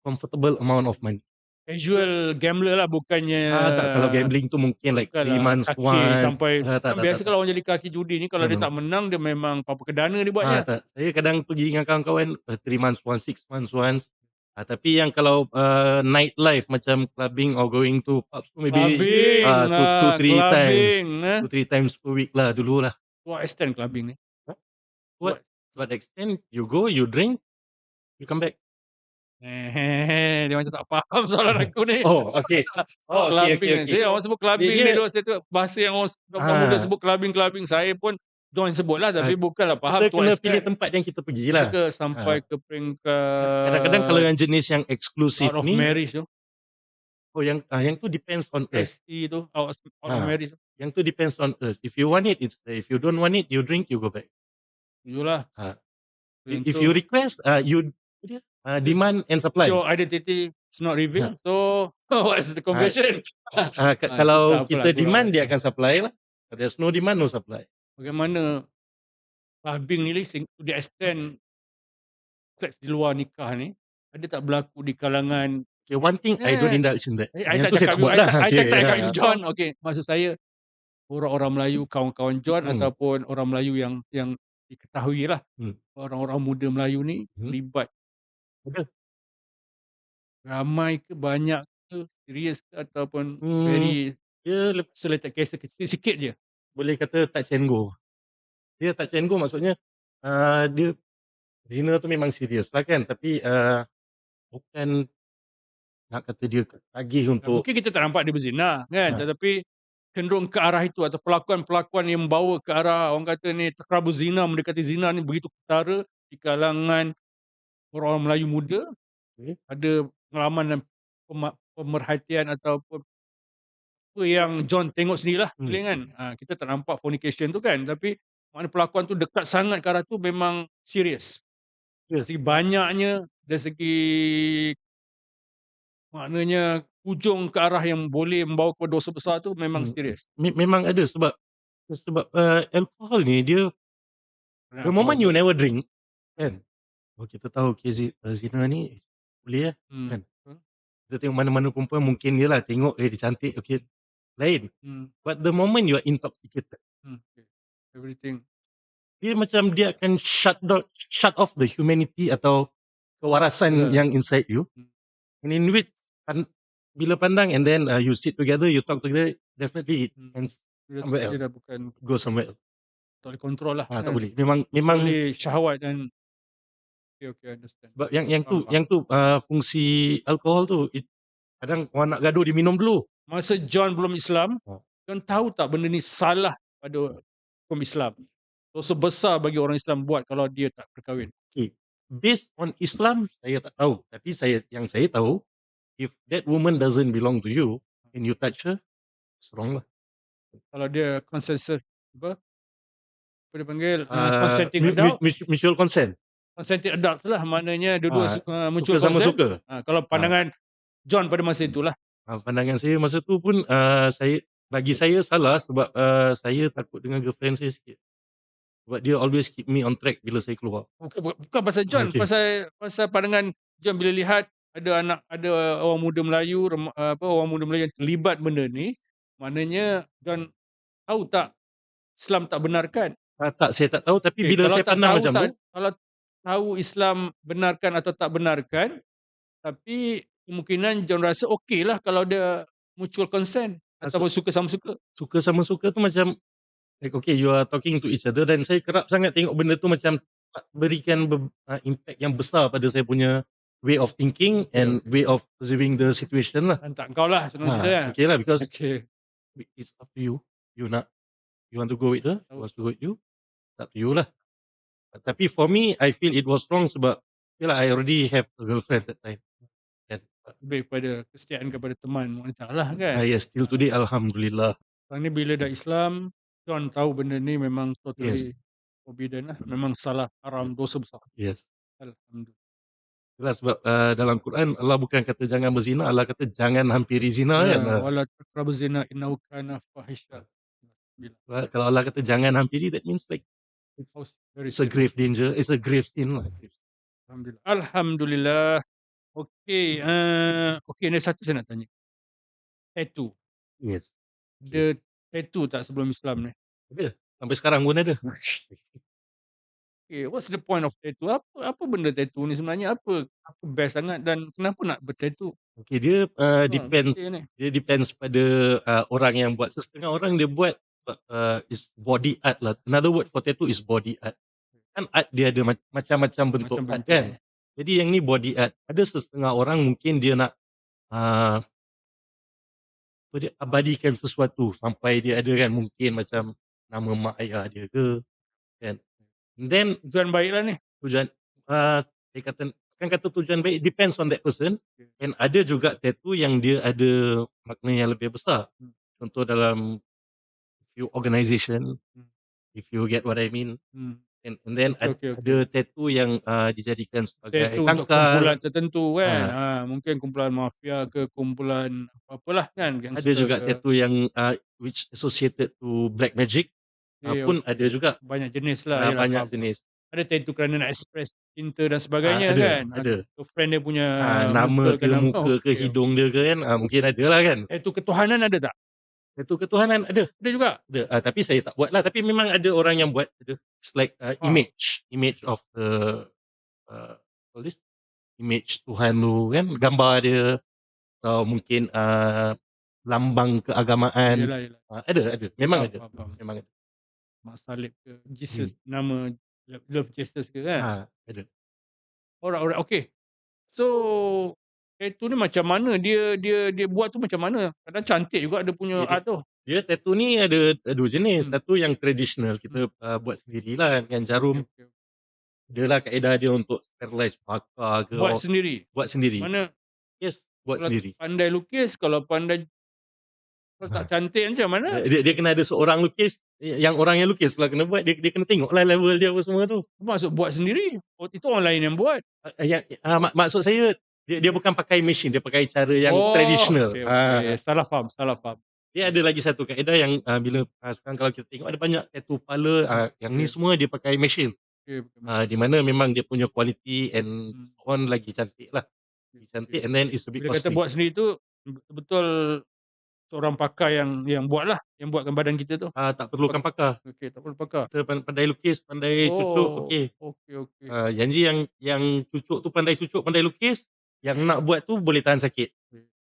comfortable amount of money. Casual gambler lah bukannya Tak, kalau gambling tu mungkin like 3 bukanlah months kaki once, sampai tak kan tak tak biasa tak. kalau orang jadi kaki judi ni kalau No dia no no. tak menang dia memang apa-apa kedana dia buatnya. Tak. Saya kadang pergi dengan kawan-kawan, 3 months once, 6 months once. Tapi yang kalau, night life macam clubbing or going to pubs tu maybe, Clubbing, 2, 3 times, clubbing, 2, 3 times per week lah dululah. to what extent clubbing ni? Huh? To What what what extent you go, you drink, you come back. dia macam tak faham soalan aku ni. Oh, okey. Oh, okey okey Clubbing ni, okey. saya orang sebut Dia clubbing dia ni dulu saya tengok bahasa yang orang muda ah, sebut clubbing, saya pun join sebutlah ah, tapi bukanlah faham kita to what kena pilih extent. tempat yang kita pergilah. Adakah sampai Ah, ke kadang-kadang kalau peringkat yang jenis yang out eksklusif of ni, marriage tu? yang tu depends on us. ST tu, out of Ah, marriage tu? yang tu depends on us. If you want it, it's there. If you don't want it, you drink, you go back. Tujuhlah, Ah, yang if you tu request, you apa dia, since demand and since supply. your identity is not Ha, revealed, so what's the ah, confession? Itu kalau tak apalah kita gurau. demand dia akan supply lah. If there's no demand, no supply. Bagaimana clubbing ni to the extent seks di luar nikah ni, ada tak berlaku di kalangan Okay, one thing I don't eh, indulge in that. I Yang tak tu saya cakap tak you buat I lah. tak I Okay, tak cakap you John, okey, maksud saya orang-orang Melayu, kawan-kawan John Hmm, ataupun orang Melayu yang diketahuilah, hmm, orang-orang muda Melayu ni hmm. terlibat Ada. ramai ke, banyak ke, serius ke ataupun Hmm, very dia isolated case kecil sikit je? boleh kata touch and go. Dia touch and go maksudnya, dia zina tu memang serius lah kan. Tapi, bukan nak kata dia tagih untuk Mungkin kita tak nampak dia berzina kan, ah, tetapi cenderung ke arah itu atau pelakuan-pelakuan yang membawa ke arah orang kata ni terkelabur zina, mendekati zina ni begitu ketara di kalangan orang-orang Melayu muda. okay. Ada pengalaman dan pemerhatian ataupun apa yang John tengok sendirilah Hmm, boleh kan. Kita tak nampak fornication tu kan, tapi makna pelakuan tu dekat sangat ke arah tu memang serius. Dari yes. segi banyaknya, dari segi maknanya hujung ke arah yang boleh membawa kepada dosa besar tu memang Hmm, serius. memang ada sebab, alkohol ni dia the Alkohol moment tu. you never drink kan, kita tahu okay, zina ni boleh lah Hmm. kan. Kita tengok mana-mana perempuan mungkin yelah tengok, dia cantik, okay, lain. Hmm. But the moment you are intoxicated, Okay. Everything. dia macam dia akan shut off the humanity atau kewarasan Yalah. yang inside you. Hmm. And in which bila pandang and then, you sit together, you talk together, definitely it ends somewhere Dia else, dah bukan go somewhere else. tak boleh kontrol lah Tak kan. boleh. Memang Oleh syahwat dan okay, understand. sebab yang Faham, tu faham. fungsi alkohol tu kadang orang nak gaduh diminum dulu. Masa John belum Islam, Oh, John tahu tak benda ni salah pada hukum Islam. Dosa besar bagi orang Islam buat kalau dia tak berkahwin. okay. Based on Islam, saya tak tahu. Tapi yang saya tahu, if that woman doesn't belong to you and you touch her, it's wrong lah. Kalau dia consensus apa dia panggil Uh, consenting adult, mutual consent. consenting adults lah, maknanya dua-dua Ah, muncul suka sama consent. suka. Kalau Ah, pandangan John pada masa itulah. pandangan saya masa tu pun, bagi saya salah sebab, saya takut dengan girlfriend saya sikit. Sebab dia always keep me on track bila saya keluar. Bukan pasal John, Okey. pasal pasal pandangan John bila lihat ada orang muda Melayu, orang muda Melayu yang terlibat benda ni, maknanya John tahu tak Islam tak benarkan. Tak, saya tak tahu tapi Okey, bila saya pandang macam tu, kalau tahu Islam benarkan atau tak benarkan, tapi kemungkinan John rasa okeylah kalau dia mutual consent rasa ataupun suka sama suka. suka sama suka tu macam, like okay, you are talking to each other dan saya kerap sangat tengok benda tu macam tak berikan impact yang besar pada saya punya way of thinking Okey, and okey. way of perceiving the situation lah. Lantak kau lah senang cerita kan. Okay lah, because Okey, it's up to you. You want to go with her, she tahu. wants to go with you, it's up to you lah. Tapi for me, I feel it was wrong sebab yalah, I already have a girlfriend that time. And, Lebih kepada kesetiaan kepada teman wanita lah kan. yes, till today alhamdulillah. Sekarang ni bila dah Islam, John tahu benda ni memang Yes, totally forbidden lah. Memang salah, haram, dosa besar. yes. Alhamdulillah. Itulah sebab, dalam Quran Allah bukan kata jangan berzina, Allah kata jangan hampiri zina kan. Ya, wala taqrabuz zina innahu kana fahisha. Kalau Allah kata jangan hampiri, that means like House very it's a grave danger, it's a grave sin lah. Alhamdulillah. Alhamdulillah. Okey, okey ni satu saya nak tanya. Tattoo. Yes. Ada tattoo tak sebelum Islam ni? Ada, sampai sekarang pun ada. Okay, what's the point of tattoo? Apa benda tattoo ni sebenarnya? Apa best sangat dan kenapa nak bertattoo? Okay, dia, depends Mesti ni. dia depends pada, orang yang buat. Setengah orang dia buat, is body art lah. Another word for tattoo is body art. Kan art dia ada macam-macam bentuk Macam art bentuk. kan. Jadi yang ni body art. Ada setengah orang mungkin dia nak, uh, dia abadikan sesuatu sampai dia ada kan, mungkin macam nama mak ayah dia ke, kan. And then Tujuan baiklah ni. tujuan, saya kata tujuan baik, depends on that person. Okay. And ada juga tattoo yang dia ada makna yang lebih besar. Hmm. Contoh dalam few organisation, if you get what I mean. And then Okay. ada tattoo yang, dijadikan sebagai Tattoo untuk kumpulan tangkal. tertentu kan. Mungkin kumpulan mafia ke kumpulan apalah kan, Ada gangster juga ke. tattoo yang, which associated to black magic, pun ada juga. Banyak jenis lah. Yalah, Banyak faham. jenis. Ada tattoo kerana nak express cinta dan sebagainya Ada, kan. ada. Atau friend dia punya Nama ke nama. muka ke hidung dia ke kan, mungkin ada lah kan. Tattoo ketuhanan ada tak? Tattoo ketuhanan ada. Ada juga. Ada, tapi saya tak buat lah. Tapi memang ada orang yang buat. It's like image of the, all this, image Tuhan tu kan, gambar dia, atau mungkin lambang keagamaan. Yelah. Ada, memang ada. Faham. Memang ada. Mak salib ke, Jesus, nama love Jesus ke kan. Ada. Alright. Okay. So tattoo ni macam mana dia buat tu macam mana? Kadang cantik juga dia punya Okay, art tu. dia tattoo ni ada dua jenis. Satu yang tradisional, kita buat sendirilah dengan jarum. Okay. Dia lah kaedah dia untuk sterilize bakar ke. Buat sendiri. Buat sendiri. Mana Yes, buat kalau sendiri. pandai lukis, kalau tak cantik macam mana? Dia kena ada seorang lukis, yang orang yang lukis kalau kena buat, dia kena tengoklah level dia apa semua tu. Maksud buat sendiri? Itu orang lain yang buat. Maksud saya, dia bukan pakai mesin, dia pakai cara yang tradisional. Okay. Salah faham. Dia ada lagi satu kaedah yang, bila sekarang kalau kita tengok ada banyak tattoo parlour, yang ni semua dia pakai mesin. Di mana memang dia punya quality and on lagi cantik lah. Cantik and then it's a bit Bila kata costly. buat sendiri tu betul seorang pakar yang buat lah, yang buatkan badan kita tu. Tak perlukan pakar. Okey, tak perlu pakar. Kita pandai lukis, pandai cucuk, okey. Okey. Janji yang cucuk tu pandai cucuk, pandai lukis, yang nak buat tu boleh tahan sakit.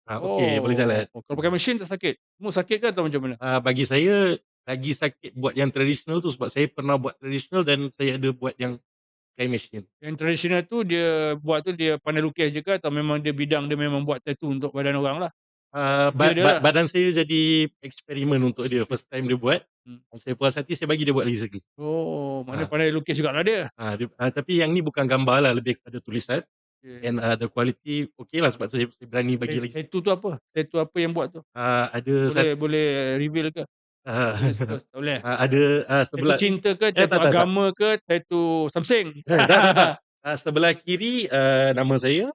Okey, boleh jalan. Kalau pakai mesin tak sakit? Semua sakit ke atau macam mana? Bagi saya lagi sakit buat yang tradisional tu sebab saya pernah buat tradisional dan saya ada buat yang pakai mesin. Yang tradisional tu dia buat tu dia pandai lukis je ke atau memang dia bidang dia memang buat tattoo untuk badan orang lah? Badan saya jadi eksperimen untuk dia. First time dia buat, saya puas hati, saya bagi dia buat lagi sekali. Maknanya pandai lukis jugalah dia. Tapi yang ni bukan gambar lah, lebih kepada tulisan. And the quality okey lah sebab saya berani bagi lagi. Tattoo tu apa? Tattoo apa yang buat tu? Ada boleh reveal ke? Tak boleh. ada Tattoo sebelah cinta ke, tattoo tak. agama ke, tattoo something? Tak. Sebelah kiri, nama saya,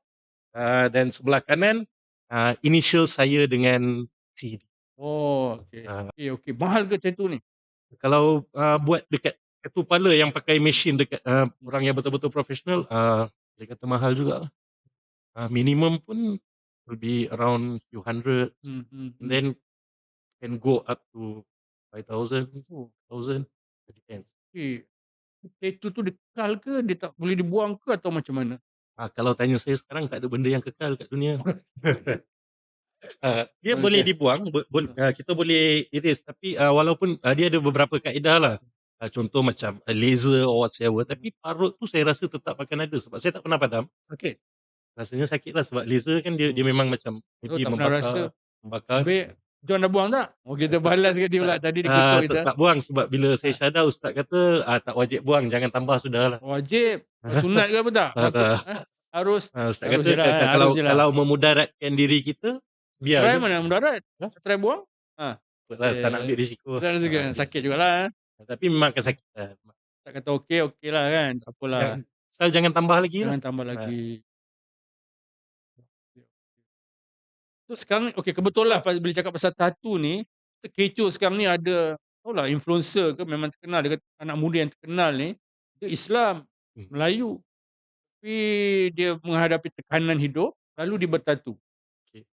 dan sebelah kanan, initial saya dengan CD. Oh, okey. Ah, Okey okey. Mahal ke tattoo ni? kalau, buat dekat tattoo parlour yang pakai mesin dekat, Hmm, orang yang betul-betul profesional, boleh kata mahal jugalah. Minimum pun will be around few hundred, and hmm. then can go up to 5,000, Oh, 1,000, it depends. okey. Tattoo tu dia kekal ke? Dia tak boleh dibuang ke atau macam mana? Kalau tanya saya sekarang tak ada benda yang kekal kat dunia. Dia boleh Okey. dibuang, kita boleh erase tapi, walaupun, dia ada beberapa kaedah lah. Contoh macam, laser or whatsoever, tapi parut tu saya rasa tetap akan ada sebab saya tak pernah padam. Sakit? Rasanya sakit lah sebab laser kan dia Oh, memang macam oh maybe tak pernah rasa. membakar. Habis tuan dah buang tak? Oh, kita Tak balas kat dia tak, pula, tadi dia kutuk kita. tak buang sebab bila saya Ha, syahdah ustaz kata, tak wajib buang, jangan tambah sudahlah. wajib, sunat ke apa tak? Tak Patut tak. harus Ustaz harus kata je lah, harus kalau je lah. kalau memudaratkan diri kita, biar Try je. mana mudarat? Dah, Try buang? Ha, takpelah, tak nak ambil risiko. tak ada juga, Ambil sakit risiko. jugalah. Tapi memang akan sakit lah. Tak kata okey, okeylah kan, tak apalah, Asal jangan tambah lagi lah. jangan tambah Ha, lagi. So sekarang okey, kebetul lah bila cakap pasal tattoo ni, kita kecoh sekarang ni ada tahulah influencer ke memang terkenal, dia kata anak muda yang terkenal ni, dia Islam, hmm, Melayu, tapi dia menghadapi tekanan hidup, lalu dia bertattoo. okey.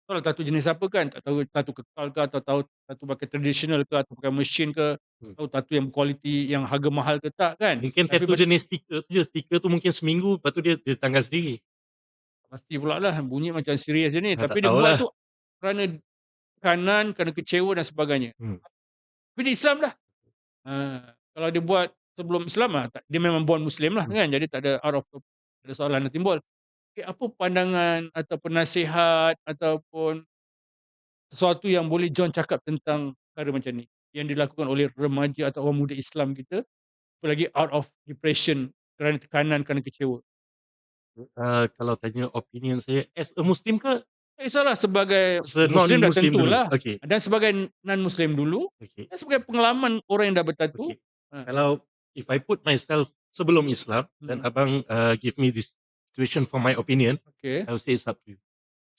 Tahulah tattoo jenis apa kan, tak tahu tattoo kekal ke atau tahu tattoo pakai tradisional ke atau pakai mesin ke, Hmm. tahu tattoo yang berkualiti yang harga mahal ke tak kan. Mungkin Tapi tattoo jenis stiker tu je, stiker tu mungkin seminggu, lepas tu dia tanggal sendiri. pasti pula lah bunyi macam serius je ni, Tak tapi dia buat tahulah. tu kerana tekanan, kerana kecewa dan sebagainya. Hmm. Tapi dia Islam dah. Kalau dia buat sebelum Islam tak, dia memang born Muslim lah Hmm. kan, jadi tak ada out of tak ada soalan yang timbul. Okey, apa pandangan ataupun nasihat ataupun sesuatu yang boleh John cakap tentang perkara macam ni, yang dilakukan oleh remaja atau orang muda Islam kita, apalagi out of depression kerana tekanan, kerana kecewa? Kalau tanya opinion saya as a Muslim ke Tak kisahlah sebagai as a Muslim dah non-Muslim dulu? tentulah, Okey, dan sebagai non-Muslim dulu, okey, dan sebagai pengalaman orang yang dah bertatu. okey. Ha, Kalau if I put myself sebelum Islam dan mhm, abang, give me this situation for my opinion, okey. I would say it's up to you.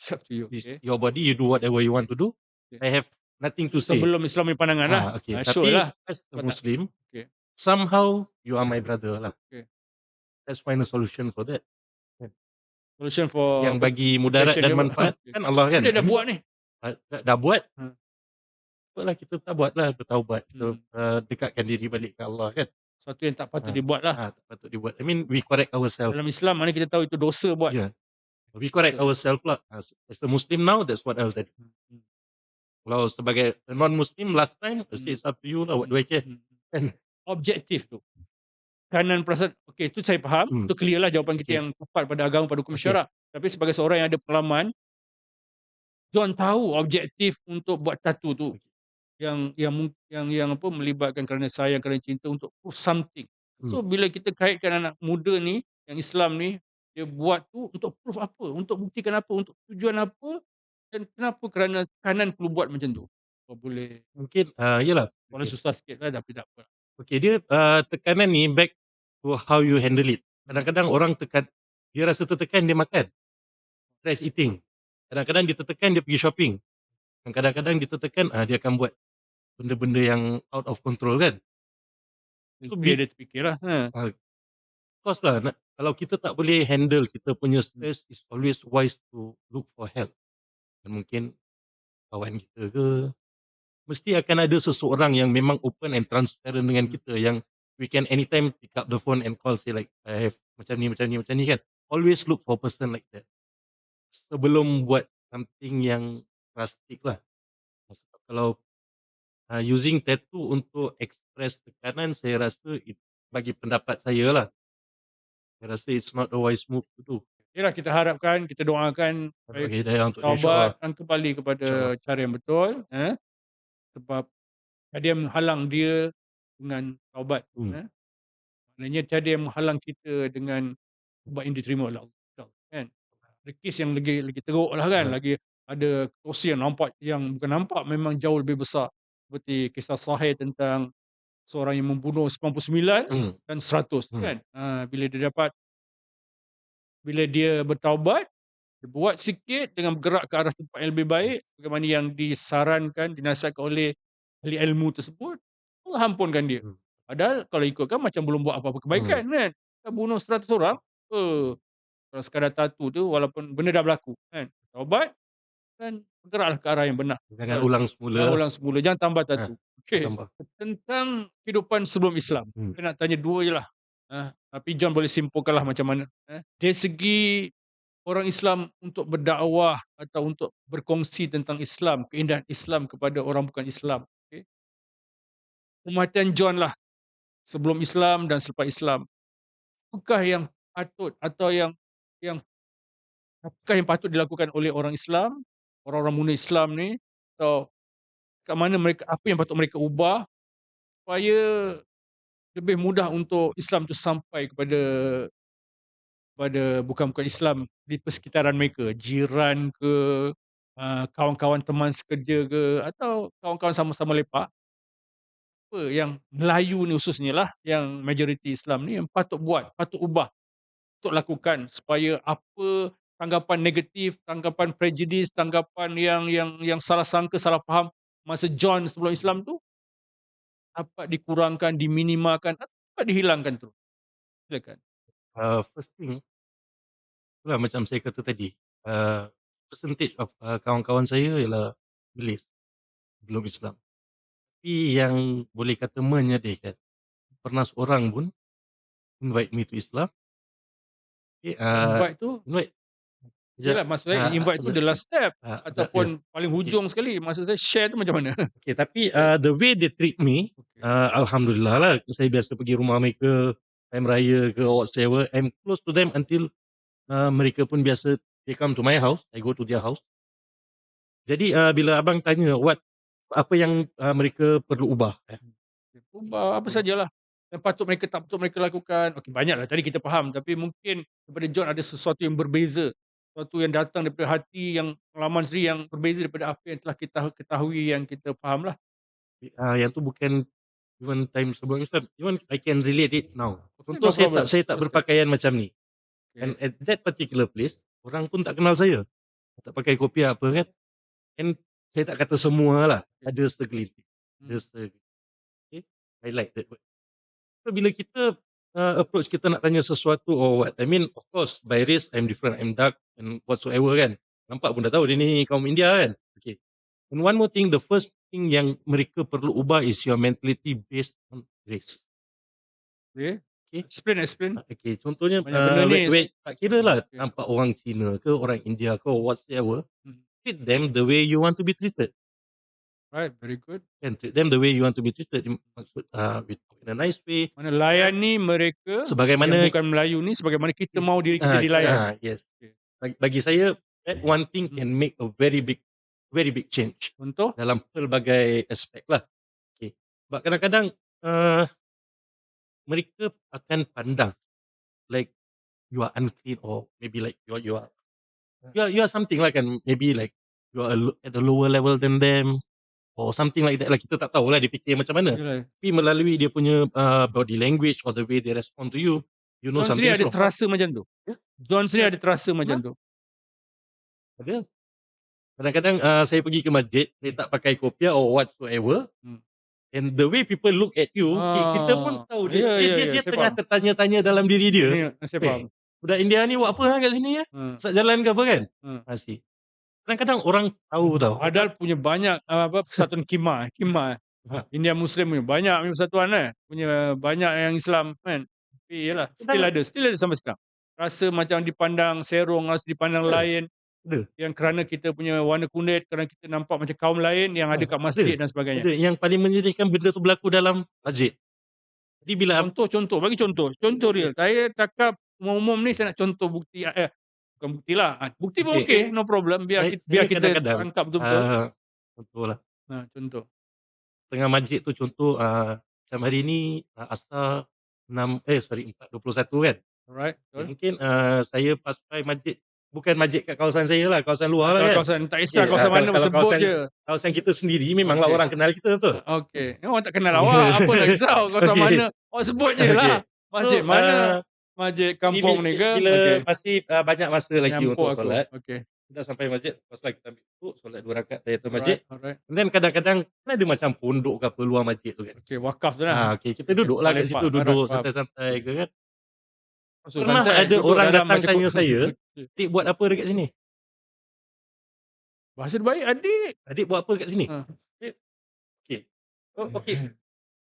It's up to you, It's okey. your body, you do whatever you want to do. Okey. I have nothing to say. Sebelum Islam punya pandangan lah. Okey. Sure Tapi lah. as a Betul tak? Muslim, Okey, somehow you are my brother lah. okey. Let's find a solution for that. Kan. Solution for Yang bagi mudarat depression dan dia apa? manfaat Okey. kan Allah Tapi kan. dia I dah mean, buat ni. dah buat, Ha, apalah kita tak buatlah, bertaubat, kita, mhm. dekatkan diri balik ke Allah kan. Sesuatu yang tak patut Ha, dibuat lah. tak patut dibuat. I mean we correct ourselves. Dalam Islam mana kita tahu itu dosa buat. Yeah, we correct Dosa. ourselves lah. As a Muslim now, that's what I'll do. Mhm, Kalau sebagai a non-Muslim last time, I say mhm, it's up to you lah, what do I care? mhm. Kan. Objektif tu. Kanan perasaan, okey itu saya faham, Hmm, itu clear lah jawapan kita okey, yang tepat pada agama, pada hukum okey. syarak. Tapi sebagai seorang yang ada pengalaman, John tahu objektif untuk buat tattoo tu. Okey. Yang apa, melibatkan kerana sayang, kerana cinta untuk prove something. Hmm. So bila kita kaitkan anak muda ni, yang Islam ni, dia buat tu untuk prove apa? Untuk buktikan apa? Untuk tujuan apa? Dan kenapa kerana kanan perlu buat macam tu? Kalau boleh, Mungkin, yalah, walaupun susah sikit lah tapi tak apa. okey dia, tekanan ni back to how you handle it. Mhm, Kadang-kadang orang dia rasa tertekan dia makan, stress eating. Kadang-kadang dia tertekan dia pergi shopping, dan kadang-kadang dia tertekan, dia akan buat benda-benda yang out of control kan. So biar dia terfikirlah. of course lah kalau kita tak boleh handle kita punya Mhm, stress, it's always wise to look for help. Dan mungkin kawan kita ke, mesti akan ada seseorang yang memang open and transparent dengan mhm. kita, yang we can anytime pick up the phone and call, say like, "I have macam ni macam ni macam ni," kan. Always look for person like that. Sebelum buat something yang drastic lah. Sebab kalau, using tattoo untuk express tekanan, saya rasa bagi pendapat saya lah, saya rasa it's not a wise move to do. Yalah kita harapkan, kita doakan supaya Harap hidayah untuk dia, taubat insyaAllah. dan kembali kepada InsyaAllah. cara yang betul, sebab tiada yang menghalang dia dengan taubat, Hmm, eh. Maknanya tiada yang menghalang kita dengan ubat yang diterima oleh Allah, kan. Ada kes yang lagi lagi teruklah kan, betul. lagi ada kerusi yang nampak, yang bukan nampak, memang jauh lebih besar. Seperti kisah Sahih tentang seorang yang membunuh 99 Hmm, dan 100 hmm. kan. Bila dia dapat bila dia bertaubat, dia buat sikit dengan bergerak ke arah tempat yang lebih baik sebagaimana yang disarankan, dinasihatkan oleh ahli ilmu tersebut, Allah ampunkan dia. Hmm. Padahal kalau ikutkan macam belum buat apa-apa Hmm. kebaikan kan. Dah bunuh 100 orang, kalau sekadar tattoo tu walaupun benda dah berlaku kan. Taubat dan bergeraklah ke arah yang benar. Jangan ulang semula Jangan lah. ulang semula, jangan tambah Ha, tattoo. Okey, tambah. tentang kehidupan sebelum Islam, Hmm. saya nak tanya 2 je lah, tapi John boleh simpulkanlah macam mana, dari segi orang Islam untuk berdakwah atau untuk berkongsi tentang Islam, keindahan Islam kepada orang bukan Islam, okey. Penguatan John lah sebelum Islam dan selepas Islam. Apakah yang patut atau yang apakah yang patut dilakukan oleh orang Islam, orang-orang muda Islam ni atau kat mana mereka apa yang patut mereka ubah supaya lebih mudah untuk Islam tu sampai kepada bukan-bukan Islam di persekitaran mereka, jiran ke, kawan-kawan teman sekerja ke, atau kawan-kawan sama-sama lepak, apa yang Melayu ni khususnya lah, yang majoriti Islam ni yang patut buat, patut ubah, patut lakukan supaya apa tanggapan negatif, tanggapan prejudis, tanggapan yang salah sangka, salah faham masa John sebelum Islam tu dapat dikurangkan, diminimalkan atau dapat dihilangkan tu. Silakan. First thing, itulah macam saya kata tadi, percentage of kawan-kawan saya ialah Malays belum Islam. Tapi yang boleh kata menyedihkan, pernah seorang pun invite me to Islam. Okay, Invite tu invite, sekejap, yelah, maksud saya invite tu the sekejap, last step sekejap, ya. ataupun paling Okay, hujung sekali. Maksud saya share tu macam mana? okay, tapi Okey. the way they treat me, Okey. Alhamdulillah lah, saya biasa pergi rumah mereka, time raya ke whatsoever, I'm close to them until mereka pun biasa, they come to my house, I go to their house. Jadi bila abang tanya apa yang mereka perlu ubah, Ubah apa sajalah yang patut mereka, tak patut mereka lakukan. Okey, banyaklah tadi kita faham, tapi mungkin daripada John ada sesuatu yang berbeza, sesuatu yang datang daripada hati, yang pengalaman sendiri yang berbeza daripada apa yang telah kita ketahui, yang kita fahamlah. yang tu bukan even time sebelum Islam, even I can relate it now. Okey, Contoh no problem. saya tak Teruskan. berpakaian macam ni, and Okey. at that particular place, orang pun tak kenal saya, tak pakai kopiah apa kan, and saya tak kata semualah, ada segelintir, ada okay, I like that word. So bila kita approach, kita nak tanya sesuatu or what, I mean of course by race I'm different, I'm dark and whatsoever kan, nampak pun dah tahu dia ni kaum India kan. Okay, and one more thing, the first thing yang mereka perlu ubah is your mentality based on race. Okey. Okay, Explain. okay, contohnya Banyak benda ni tak kira lah okey. nampak orang Cina ke orang India ke whatsoever, Hmm. treat them the way you want to be treated. Right, very good. And treat them the way you want to be treated, maksud in a nice way. Mana layani mereka yang Sebagaimana bukan Melayu ni sebagaimana kita mahu diri kita dilayan. yes. Okey. Bagi saya that one thing can make a very big change Contoh? dalam pelbagai aspek lah. Okay. Sebab kadang-kadang mereka akan pandang like you are unclean, or maybe like you are something lah kan, maybe like you are at a lower level than them or something like that lah. Kita tak tahulah dia fikir macam mana. Yalah. Tapi melalui dia punya body language or the way they respond to you, you know John something sendiri ada wrong. terasa macam tu? Ya. John sendiri Ya. ada terasa macam tu? Ada. Kadang-kadang saya pergi ke masjid, saya tak pakai kopiah or whatsoever, and the way people look at you, kita pun tahu dia Ya, saya tengah faham. tertanya-tanya dalam diri dia, Saya faham. budak India ni buat apa kat sini ya? Sat jalan ke apa kan? Masih. Kadang-kadang orang tahu tau. Padahal punya banyak persatuan khimah. India Muslim punya banyak punya persatuan punya banyak yang Islam kan. Tapi yalah, still ada sampai sekarang. Rasa macam dipandang serong, rasa dipandang lain. Ada. Yang kerana kita punya warna kulit, kerana kita nampak macam kaum lain yang ada kat masjid dan sebagainya. Ada. Yang paling menyedihkan, benda tu berlaku dalam masjid. Jadi bila Contoh, bagi contoh real. Saya cakap umum-umum ni, saya nak contoh bukti, bukan bukti lah. Bukti pun okey, no problem. Biar kita kadang-kadang, tangkap betul-betul. contohlah, Contoh. tengah masjid tu contoh, macam hari ni asar 4:21 kan. Alright, Mungkin saya pas by masjid, bukan masjid kat kawasan saya lah, kawasan luar lah kan. Kawasan, tak kisah kawasan mana, kalau sebut je. kawasan kita sendiri memanglah orang kenal kita betul. Okey, orang tak kenal awak, apa nak risau kawasan mana, awak sebut je lah. Masjid mana. Masjid Jadi kampung ni ke? bila Okey. masih, banyak masa lagi Menyampuk untuk aku. solat, Okey. dah sampai masjid, lepas tu kita ambil wuduk, solat 2 rakaat tahiyatul masjid. Alright, alright. And then kadang-kadang kan ada macam pondok ke apa luar masjid tu kan. Okey, wakaf tu lah. Okey, kita Okey, duduklah tempat kat lepak. situ, Alright, duduk faham. santai-santai Okey. ke kan. So, Pernah santai, ada duduk orang dalam datang macam tanya saya, okey. "Adik buat apa dekat sini?" Bahasa dia baik, adik. "Adik buat apa kat sini?" Ha. Okey. Oh, okey.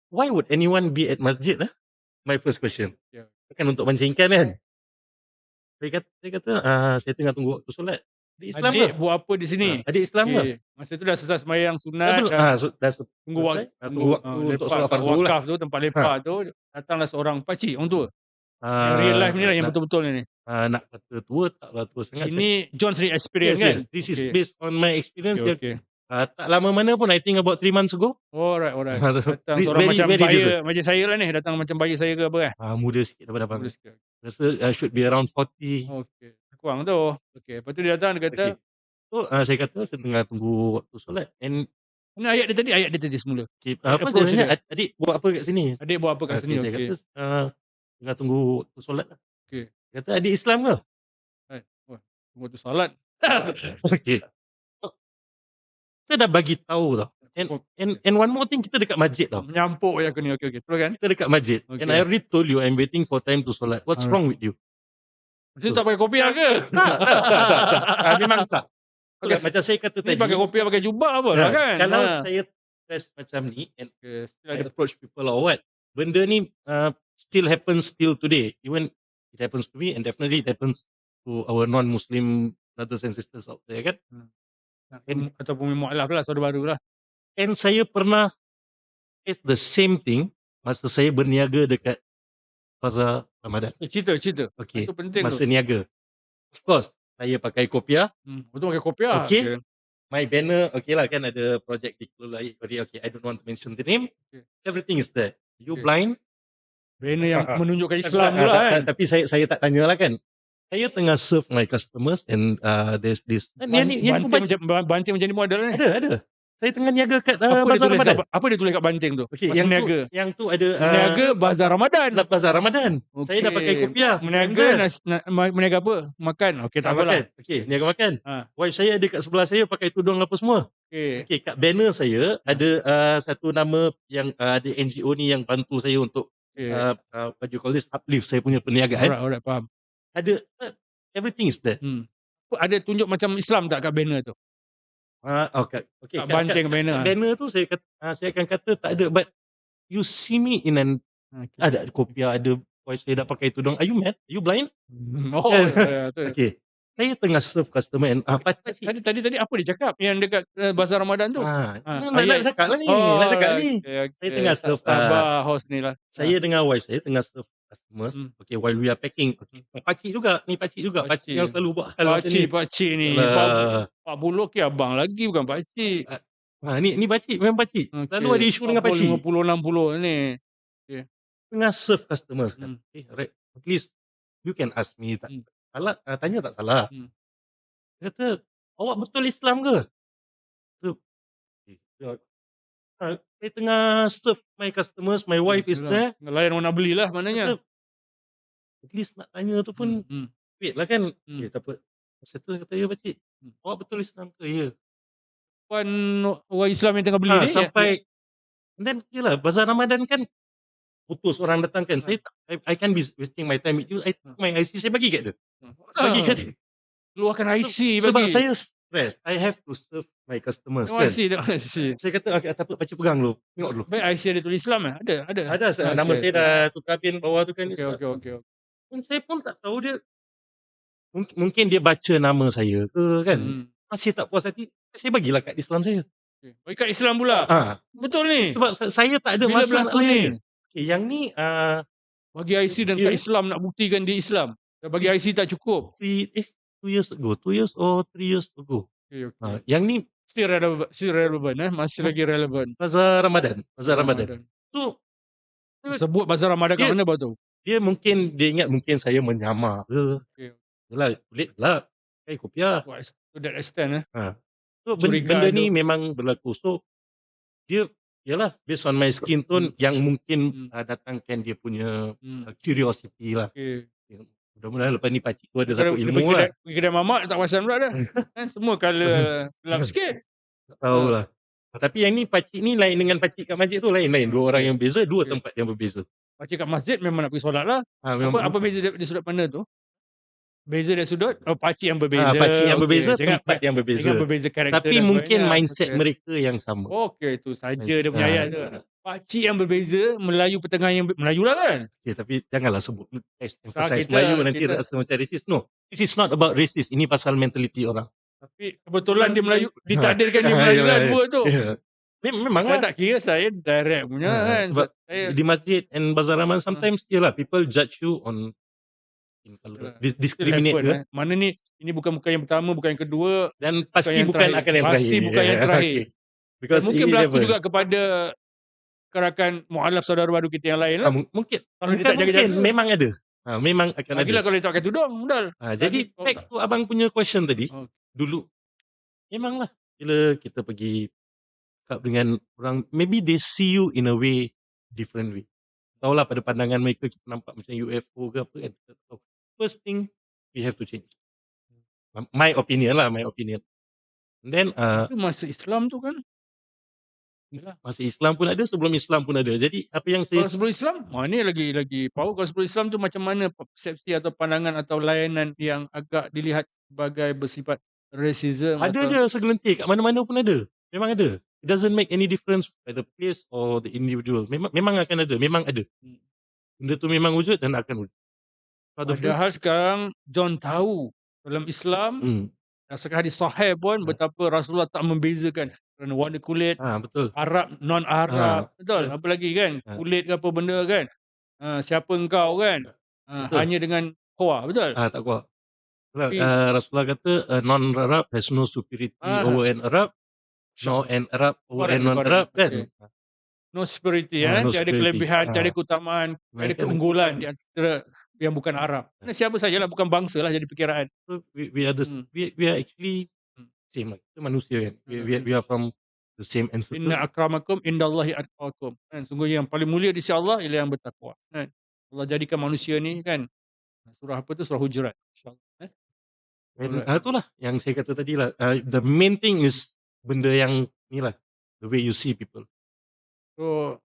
Why would anyone be at masjid ah? My first question. Ya. Bukan untuk mancing ikan kan? Saya kata, "Saya tengah tunggu waktu solat." "Adik Islam ke?" Adik buat apa di sini? "Adik Islam ke?" Okey. Masa tu dah selesai sembahyang "Dah sunat, belum?" dah Dah tunggu selesai, tunggu waktu untuk lepak solat kat fardu lah. wakaf tu, tempat lepak tu, datanglah seorang pakcik, orang tua. Yang real life ni lah, yang Nak betul-betul ni. nak kata tua, taklah tua sangat. Ini John sendiri experience Yes, kan? yes. This is Okey. based on my experience Okey, yang, okey. tak lama mana pun, I think about 3 months ago. Alright, alright. Datang seorang Very, macam very recent. macam saya lah ni, datang macam baya saya ke apa kan? Muda sikit daripada abang. Muda sikit. Rasa, should be around 40. Okey. Kurang tu. Okey, lepas tu dia datang, dia kata, Okey. So, saya kata saya tengah tunggu waktu solat and mana ayat dia tadi semula? okey, Ayat first dia approach tanya, dia. "Adik buat apa kat sini?" Adik buat apa kat sini? Saya Okey. kata, tengah tunggu waktu solat lah." Okey. Dia kata, "Adik Islam ke?" Right. Wah, tunggu tu solat. Okey. Kita dah bagi tahu tau. And one more thing, kita dekat masjid tau. Menyampuk je aku ni. Okey, okey. Teruskan. Kita dekat masjid. And Okey. I already told you I'm waiting for time to solat. What's Alright. wrong with you? Mesti tak pakai kopiah ke? Tak. Memang tak. Okey, Macam saya kata ni tadi. pakai kopiah, pakai jubah apa lah kan? Kalau saya dress macam ni and I approach people or what, benda ni still happens till today. Even it happens to me and definitely it happens to our non-Muslim brothers and sisters out there kan. Ataupun mualaf lah, saudara baru lah. And saya pernah face the same thing masa saya berniaga dekat Pasar Ramadan. Cerita. Okey. Itu penting Masa tu. niaga. Of course, saya pakai kopiah. Betul pakai kopiah. Okey. My banner, okay lah kan ada projek Diklullahi. Okay, I don't want to mention the name. Okay. Everything is there. You blind? Banner yang menunjukkan Islam tu lah kan. Tapi saya tak tanya lah kan. Saya tengah serve my customers and there's this. Banting macam ni pun ada lah ni. Ada. Saya tengah niaga kat Bazar Ramadan. Apa dia tulis kat banting tu? Okey, yang tu ada meniaga Bazar Ramadan. Bazar Ramadan. Okay. Saya dah pakai kopiah. Meniaga apa? Makan. Okey, tak apalah. Okey, niaga makan. Ha. Wife saya ada kat sebelah saya pakai tudung apa semua. Okey, kat banner saya ada satu nama yang ada NGO ni yang bantu saya untuk what do you call this, uplift saya punya perniagaan. Alright, faham. Ada everything is there. Ada tunjuk macam Islam tak kat banner tu? Okay. Kat banting banner. Banner tu saya akan kata tak ada, but you see me in an ada kopiah, ada wife saya dah pakai tudung. Are you mad? Are you blind? Okay. Saya tengah serve customer and tadi apa dia cakap yang dekat Bazar Ramadan tu? Nak cakap lah ni. Saya tengah serve host ni lah. Saya dengan wife saya tengah serve customers. Okay, while we are packing. Okay. Pakcik juga yang selalu buat hal macam ni. Pakcik ni. Pak Buluk ke abang lagi, bukan pakcik. Ni pakcik, memang pakcik. Selalu ada isu dengan pakcik. 50 60 ni. Tengah serve customers kan. Right. At least you can ask me tak. Salah, tanya tak salah. Dia kata, awak betul Islam ke? Saya tengah serve my customers, my wife is there. Layan orang nak belilah maknanya. At least nak tanya tu pun wait lah kan. Tak apa. Masa tu kata, ya pakcik, awak betul Islam ke? Ya. Orang Islam yang tengah beli ni. Sampai, and then yelah, Bazar Ramadan kan putus orang datang kan. I can't be wasting my time with you. I take my IC, saya bagi kat dia. Bagi kat dia. Luahkan IC bagi. Sebab saya stress. I have to serve my customers kan. Saya kata, tak apa, pakcik pegang dulu. Tengok dulu. Baik, IC ada tulis Islam Ada. Ada. Nama saya dah tukar pin bawah tu kan. Okey. Saya pun tak tahu dia. Mungkin dia baca nama saya ke kan. Masih tak puas hati. Saya bagilah kad Islam saya. Bagi kad Islam pula. Betul ni. Sebab saya tak ada masa nak layan. Yang ni bagi IC dan kad Islam nak buktikan dia Islam. Bagi IC tak cukup. 2 years ago. 2 years or 3 years ago. Yang ni still relevant masih lagi relevant. Bazar Ramadan. So sebut Bazar Ramadan kat mana baru tahu? Dia ingat mungkin saya menyamar ke. Yalah, kulit gelap. Pakai kopiah. To that extent So benda ni memang berlaku. So dia yalah, based on my skin tone yang mungkin datangkan dia punya curiosity lah. Mudah-mudahan lepas ni pakcik tu ada Kalau satu dia ilmu lah. pergi kedai mamak tak perasan pula dah. Kan semua colour gelap sikit. Tak tahulah. Tapi yang ni pakcik ni lain dengan pakcik kat masjid tu, lain-lain. Dua orang Okey. yang beza, dua Okey. tempat yang berbeza. Pakcik kat masjid memang nak pergi solat lah. Memang Apa beza dia sudut pandang tu? Beza dari sudut? Oh, pakcik yang berbeza. pakcik yang berbeza, Okey, saya ingat tempat yang saya ingat berbeza. berbeza karakter Tapi dan mungkin sebagainya. mindset Okey. mereka yang sama. Okey, itu saja dia punya ayat tu. Pakcik yang berbeza, Melayu pertengahan yang Melayu lah kan? Okay, tapi janganlah sebut emphasize kita- Melayu nanti kita- rasa macam racist. No, this is not about racist. Ini pasal mentality orang. Tapi kebetulan dia Melayu, ditakdirkan dia Melayu lah dua tu. Memang Saya lah. tak kira, saya direct punya kan. Sebab Saya di masjid and Bazar Rahman sometimes yalah people judge you on Yalah, discriminate still ke. happen, Mana ni, ini bukan yang pertama, bukan yang kedua, Dan pasti yang bukan terakhir. akan yang terakhir. Pasti bukan yang terakhir. Okay. Dan Because mungkin it berlaku happens. juga kepada rakan mualaf saudara baru kita yang lain lah. Mungkin Kalau dia tak mungkin jaga-jaga. memang ada. Memang akan ada. Lagilah kalau dia tak pakai tudung, modal. Jadi back to abang punya question tadi. Oh. Dulu memanglah bila kita pergi cakap dengan orang, maybe they see you in a way, different way. Tahulah pada pandangan mereka kita nampak macam UFO ke apa kan. Kita tahu. First thing we have to change. My opinion lah, my opinion. And then Itu masa Islam tu kan. Yalah. masa Islam pun ada, sebelum Islam pun ada. Jadi apa yang saya Kalau sebelum Islam, ni lagi power. Kalau sebelum Islam tu macam mana persepsi atau pandangan atau layanan yang agak dilihat sebagai bersifat racism ada atau je segelintir, kat mana-mana pun ada. Memang ada. It doesn't make any difference by the place or the individual. Memang akan ada, memang ada. Benda tu memang wujud dan akan wujud. Padahal sekarang John tahu dalam Islam, rasakan hadis sahih pun betapa Rasulullah tak membezakan kerana warna kulit, betul. Arab, non-Arab, betul. Apa lagi kan? Kulit ke apa benda kan? Siapa engkau kan? Hanya dengan taqwa, betul? Tak kuat. Rasulullah kata non-Arab has no superiority over an Arab, no an Arab over an non-Arab kan. No superiority, no tiada superiority. kelebihan, tiada keutamaan, tiada keunggulan di antara yang bukan Arab. Siapa sajalah, bukan bangsa lah jadi perkiraan. So we are actually same lah. Kita manusia kan. We are from the same ancestors. Inna akramakum indallahi atqakum. Kan, sungguh yang paling mulia di sisi Allah ialah yang bertakwa. Kan. Allah jadikan manusia ni kan. Surah apa tu? Surah Hujurat. Itulah yang saya kata tadi lah. The main thing is benda yang ni lah. The way you see people. So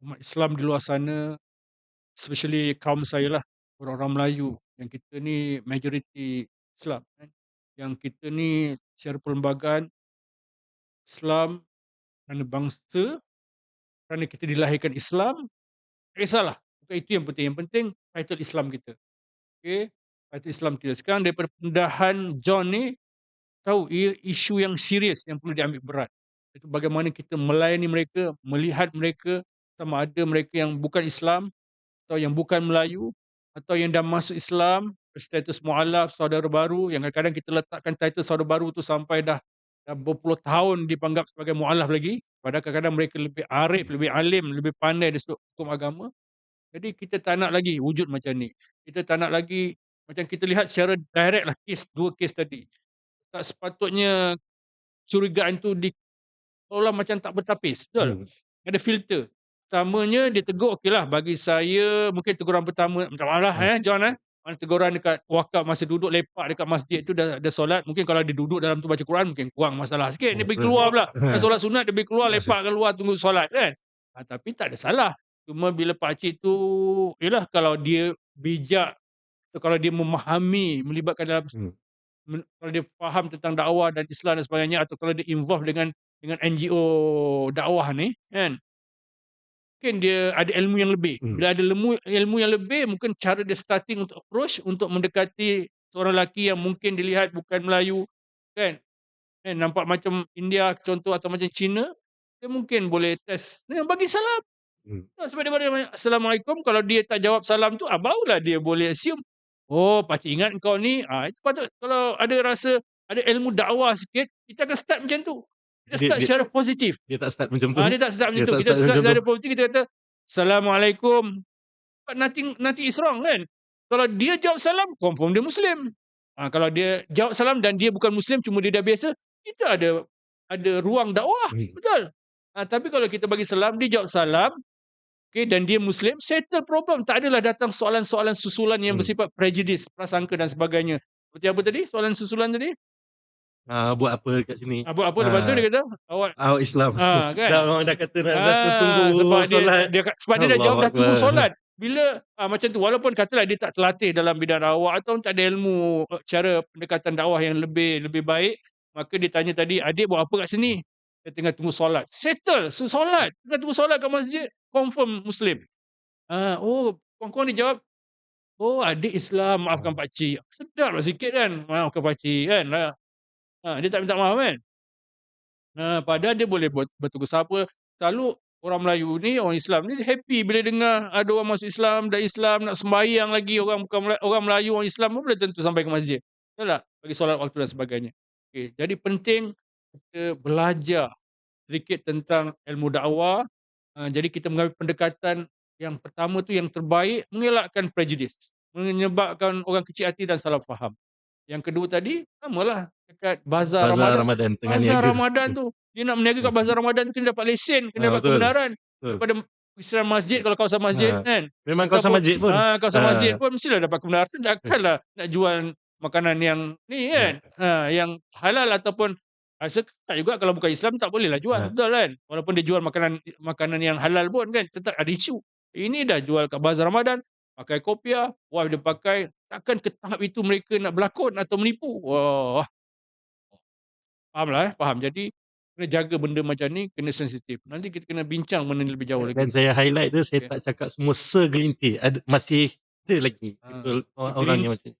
umat Islam di luar sana, especially kaum saya lah, orang-orang Melayu, yang kita ni majoriti Islam kan. Yang kita ni secara perlembagaan Islam kerana bangsa, kerana kita dilahirkan Islam, tak kisahlah. Bukan itu yang penting. Yang penting title Islam kita. Okay? Title Islam kita. Sekarang daripada pendahan John ni, tahu ia isu yang serius yang perlu diambil berat. Itu bagaimana kita melayani mereka, melihat mereka, sama ada mereka yang bukan Islam atau yang bukan Melayu atau yang dah masuk Islam berstatus mualaf, saudara baru, yang kadang-kadang kita letakkan title saudara baru tu sampai dah berpuluh tahun dipanggap sebagai mualaf lagi, padahal kadang-kadang mereka lebih arif, lebih alim, lebih pandai dari sudut hukum agama. Jadi kita tak nak lagi wujud macam ni. Kita tak nak lagi macam kita lihat secara direct lah dua kes tadi. Tak sepatutnya curigaan tu seolah macam tak bertapis, betul? Ada filter. Pertamanya dia tegur, okeylah bagi saya mungkin teguran pertama, minta maaf lah John mana teguran dekat wakaf masa duduk lepak dekat masjid tu dah solat, mungkin kalau dia duduk dalam tu baca Quran mungkin kurang masalah sikit, dia pergi keluar pula. Solat sunat dia pergi keluar lepak kat luar tunggu solat kan. Tapi tak ada salah. Cuma bila pakcik tu, yalah kalau dia bijak atau kalau dia memahami, melibatkan dalam kalau dia faham tentang dakwah dan Islam dan sebagainya, atau kalau dia involve dengan NGO dakwah ni kan, mungkin dia ada ilmu yang lebih. Bila ada ilmu yang lebih, mungkin cara dia starting untuk approach untuk mendekati seorang lelaki yang mungkin dilihat bukan Melayu kan, nampak macam India contoh atau macam Cina, dia mungkin boleh test bagi salam. Sebab dia Assalamualaikum, kalau dia tak jawab salam tu, barulah dia boleh assume, oh pakcik ingat kau ni, itu patut. Kalau ada rasa ada ilmu dakwah sikit, kita akan start macam tu. Kita start secara positif. Dia tak start macam tu. Dia tak start macam tu. Kita start secara positif, kita kata Assalamualaikum. But nothing is wrong kan. Kalau dia jawab salam, confirm dia Muslim. Kalau dia jawab salam dan dia bukan Muslim, cuma dia dah biasa, kita ada ruang dakwah. Betul. Tapi kalau kita bagi salam, dia jawab salam, okey, dan dia Muslim, settle problem. Tak adalah datang soalan-soalan susulan yang Hmm. bersifat prejudis, prasangka dan sebagainya. Seperti apa tadi soalan susulan tadi? Buat apa kat sini? Apa lepas tu Ah, dia kata, awak Islam. kan? Dah orang dah kata nak tunggu Sebab solat. sebab dia dah jawab dah tunggu Allahuakbar. solat. Bila macam tu walaupun katalah dia tak terlatih dalam bidang dakwah atau tak ada ilmu cara pendekatan dakwah yang lebih lebih baik, maka dia tanya tadi, "Adik buat apa kat sini?" Dia tengah tunggu solat. Settle, solat, tengah tunggu solat kat masjid, confirm Muslim. Oh, kawan-kawan dia jawab, "Oh, adik Islam, maafkan pakcik." Sedarlah sikit kan, maafkan pakcik kan. Dia tak minta maaf kan. Padahal dia boleh bertegur sapa. Selalu orang Melayu ni, orang Islam ni dia happy bila dengar ada orang masuk Islam, dah Islam, nak sembahyang lagi, orang bukan orang Melayu, orang Islam pun belum tentu sampai ke masjid. Betul tak? Bagi solat waktu dan sebagainya. Okey, jadi penting kita belajar sedikit tentang ilmu dakwah. Jadi kita mengambil pendekatan yang pertama tu yang terbaik, mengelakkan prejudis, menyebabkan orang kecil hati dan salah faham. Yang kedua tadi, samalah dekat bazar Bazar Ramadan. Ramadan tengah Bazar niaga. Ramadan tu, dia nak berniaga kat bazar Ramadan kena dapat lesen, kena dapat Betul, kebenaran betul. daripada Islam masjid kalau kawasan masjid Ha, kan. memang kawasan Ataupun masjid pun. kawasan masjid pun mestilah dapat kebenaran. Takkanlah nak jual makanan yang ni kan, yang halal ataupun rasa tak juga kalau bukan Islam tak bolehlah jual, Ha. betul kan? Walaupun dia jual makanan makanan yang halal pun kan, tetap ada isu. Ini dah jual kat bazar Ramadan, pakai kopiah, wife dia pakai, takkan ke tahap itu mereka nak berlakon atau menipu? Wah, fahamlah faham. Jadi kena jaga benda macam ni, kena sensitif. Nanti kita kena bincang benda ni lebih jauh Dan lagi. saya highlight dia, saya Okey. tak cakap semua segelintir, masih ada lagi Ha, people orang yang macam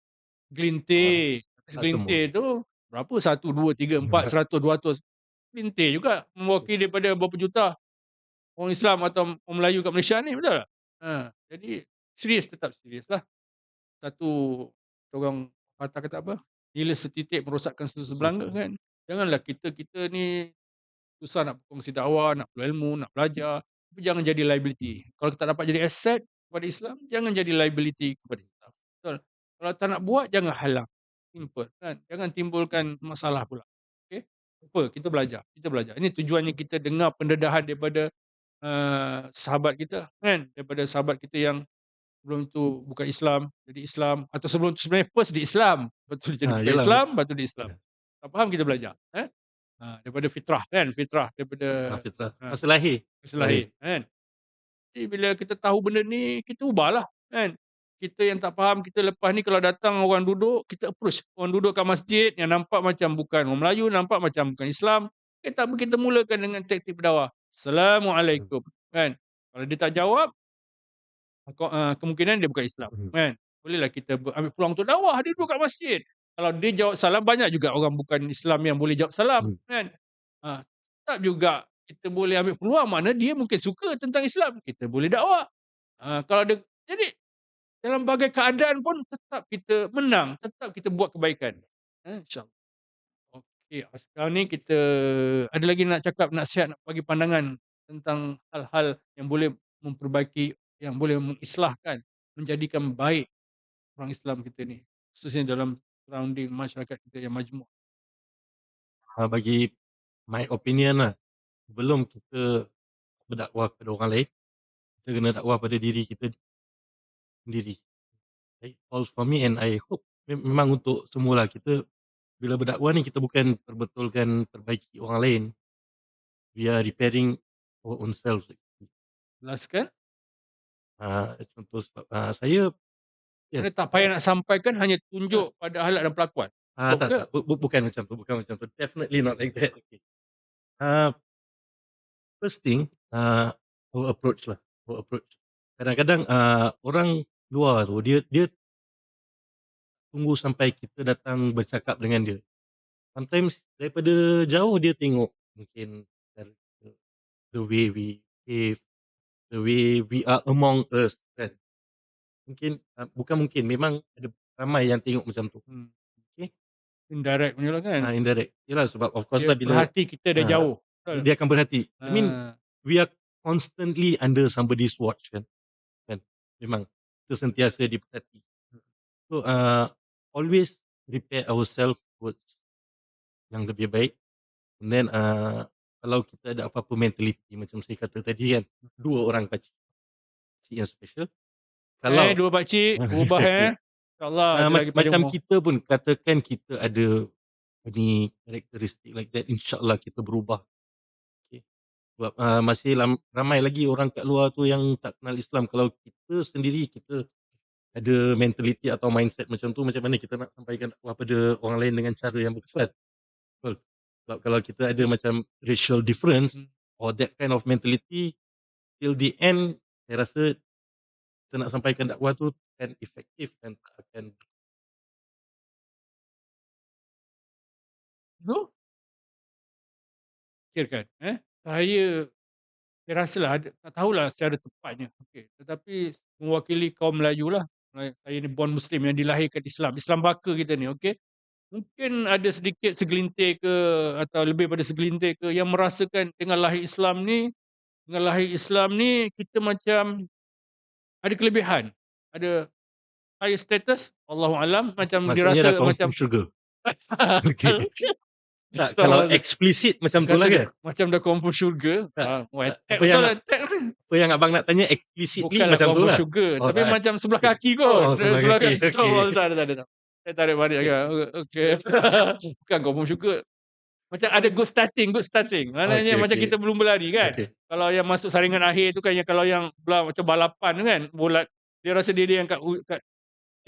segelintir. tak semua. Segelintir tu berapa? 1, 2, 3, 4, 100, 200. Segelintir juga mewakili daripada berapa juta orang Islam atau orang Melayu kat Malaysia ni, betul tak? Jadi serius, tetap seriuslah. Satu orang patah kata apa, "Nila setitik merosakkan susu sebelanga," kan. Janganlah kita ni susah nak berkongsi dakwah, nak berilmu, nak belajar, tapi jangan jadi liability. Kalau kita dapat jadi aset kepada Islam, jangan jadi liability kepada Islam. Betul. Kalau tak nak buat, jangan halang. Simple kan. Jangan timbulkan masalah pula. Okey. Apa? Kita belajar. Ini tujuannya kita dengar pendedahan daripada sahabat kita kan, daripada sahabat kita yang sebelum itu bukan Islam, jadi Islam, atau sebelum tu sebenarnya first di Islam, lepas tu dia jadi bukan Yalah, Islam, lepas tu dia Islam. Tak faham kita belajar, daripada fitrah kan, fitrah daripada fitrah. ha, Masa lahir, masa lahir kan. Jadi bila kita tahu benda ni, kita ubahlah kan. Kita yang tak faham, kita lepas ni kalau datang orang duduk, kita approach orang duduk kat masjid yang nampak macam bukan orang Melayu, nampak macam bukan Islam, kita mulakan dengan taktik berdakwah. Assalamualaikum kan. Kalau dia tak jawab, kemungkinan dia bukan Islam, kan. Bolehlah kita ambil peluang untuk dakwah, dia duduk kat masjid. Kalau dia jawab salam, banyak juga orang bukan Islam yang boleh jawab salam, kan. Tetap juga kita boleh ambil peluang, mana dia mungkin suka tentang Islam, kita boleh dakwah. Kalau dia jadi dalam berbagai keadaan pun tetap kita menang, tetap kita buat kebaikan. InsyaAllah. Okey, sekarang ni kita ada lagi nak cakap, nasihat, nak bagi pandangan tentang hal-hal yang boleh memperbaiki, yang boleh mengislahkan, menjadikan baik orang Islam kita ni, khususnya dalam surrounding masyarakat kita yang majmuk. Bagi my opinion lah, sebelum kita berdakwah kepada orang lain, kita kena dakwah pada diri kita sendiri. All for me and I hope memang untuk semualah, kita bila berdakwah ni kita bukan perbetulkan perbaiki orang lain, we are repairing our own selves. Jelaskan, Contoh sebab saya mana yes, tak payah nak sampaikan, hanya tunjuk pada akhlak dan perlakuan. Cukup tak ke? tak bukan macam tu, bukan macam tu, definitely not like that. Okay. Ah, First thing, our approach lah, our approach. Kadang-kadang, orang luar tu dia dia tunggu sampai kita datang bercakap dengan dia. Sometimes daripada jauh dia tengok mungkin dari the way we behave, the way we are among us kan. Mungkin, bukan mungkin, memang ada ramai yang tengok macam tu. Hmm, Okey, indirect punya lah kan. indirect. Yalah, sebab of course Dia lah bila perhati kita dari ah, jauh. Betul. dia akan berhati. I mean, Ah, we are constantly under somebody's watch kan. Memang kita sentiasa diperhati. So, always prepare ourselves towards yang lebih baik. And then, kalau kita ada apa-apa mentality macam saya kata tadi kan, 2 orang pakcik. cik yang special. Kalau 2 pakcik berubah okey. InsyaAllah ada lagi panjang Macam umur. kita pun katakan kita ada ni karakteristik like that, InsyaAllah kita berubah. Okey. Sebab, masih ramai lagi orang kat luar tu yang tak kenal Islam. Kalau kita sendiri kita ada mentaliti atau mindset macam tu, macam mana kita nak sampaikan dakwah pada orang lain dengan cara yang berkesan, betul. Sebab kalau kita ada macam racial difference Hmm. or that kind of mentality, till the end saya rasa kita nak sampaikan dakwah tu akan efektif dan tak akan. So, fikirkan, saya rasalah ada tak tahulah secara tepatnya, okey, tetapi mewakili kaum Melayu lah, saya ni born Muslim yang dilahirkan Islam, Islam baka kita ni, okey. Mungkin ada sedikit segelintir ke atau lebih pada segelintir ke yang merasakan dengan lahir Islam ni kita macam ada kelebihan, ada higher status, Allahu alam, macam Maksudnya dah dirasa confirm macam sugar. Okey. Tak, kalau Astaghfirullahalazim, eksplisit macam tu kata lah dia kan? macam dah confirm syurga, Tak, attack apa betul yang lah, attack. apa yang abang nak tanya explicitly Bukanlah macam tu confirm lah? sugar, Oh tapi tak, macam sebelah okey. kaki kot, Oh sebelah sebelah kaki, kaki. okey. Oh, tak ada tak ada tak. Saya tarik balik Okey. agak, okey. Bukan confirm sugar, macam ada good starting. Maknanya Okey macam okey. kita belum berlari kan. Okey. Kalau yang masuk saringan akhir tu kan, yang kalau yang macam balapan tu kan, bulat, dia rasa dia yang kat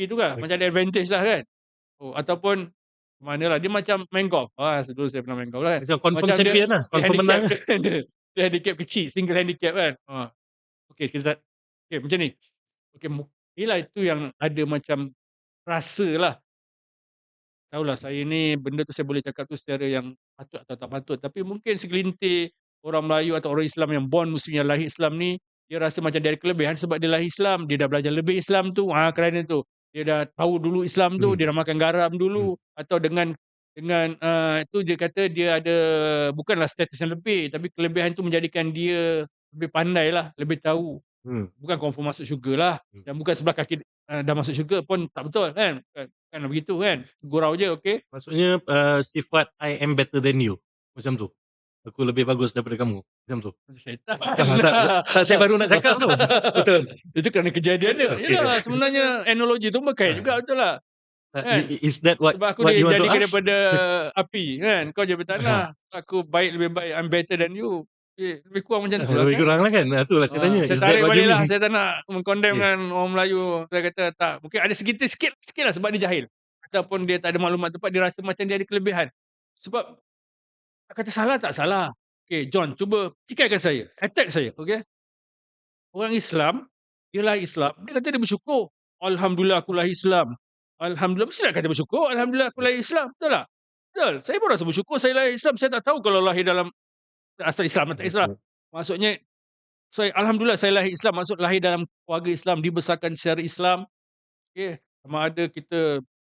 itu kan, macam Okey. ada advantage lah kan. Oh, ataupun manalah, dia macam main golf. Dulu saya pernah main golf lah kan. Macam confirm Macam champion lah, dia confirm handicap menang lah. dia handicap kecil, single handicap kan. Okey kita okey macam ni. Okey yelah itu yang ada macam rasalah. Tahulah saya ni benda tu saya boleh cakap tu secara yang patut atau tak patut, tapi mungkin segelintir orang Melayu atau orang Islam yang born Muslim, yang lahir Islam ni, dia rasa macam dia ada kelebihan sebab dia lahir Islam, dia dah belajar lebih Islam tu, kerana tu. Dia dah tahu dulu Islam tu, Hmm, dia dah makan garam hmm, dulu, atau dengan itu dia kata dia ada bukanlah status yang lebih, tapi kelebihan tu menjadikan dia lebih pandai lah, lebih tahu. hmm, Bukan confirm masuk syurgalah, hmm. dan bukan sebelah kaki, dah masuk syurga pun tak betul kan, bukan begitu kan, gurau je okey. Maksudnya, sifat I am better than you, macam tu? Aku lebih bagus daripada kamu, macam tu? Syaitan. Tak, saya baru nak cakap tu. Betul. Itu kerana kejadian dia. Okey. Yalah sebenarnya analogi tu berkait juga, betul tak? Kan? Is that what Sebab aku what you want to dijadikan ask? daripada api kan, kau je bertanah, aku lebih baik, I'm better than you. Lebih kurang macam tu lah Lebih kan. kurang lah kan? Itulah saya tanya, Saya is that tarik what you baliklah, mean? saya tak nak Okey. mengkondemkan orang Melayu. Saya kata tak, mungkin ada sikitlah sebab dia jahil. Ataupun dia tak ada maklumat tepat, dia rasa macam dia ada kelebihan. Sebab kata salah tak salah. Okey, John cuba tikaikan saya, attack saya, okey. Orang Islam, dia lahir Islam, dia kata dia bersyukur. Alhamdulillah aku lahir Islam. Alhamdulillah, mesti nak kata bersyukur, alhamdulillah aku lahir Islam, betul tak? Betul, saya pun rasa bersyukur saya lahir Islam, saya tak tahu kalau lahir dalam asal Islam atau tak Islam. Okey. Maksudnya alhamdulillah saya lahir Islam, maksud lahir dalam keluarga Islam, dibesarkan secara Islam, okey. Sama ada kita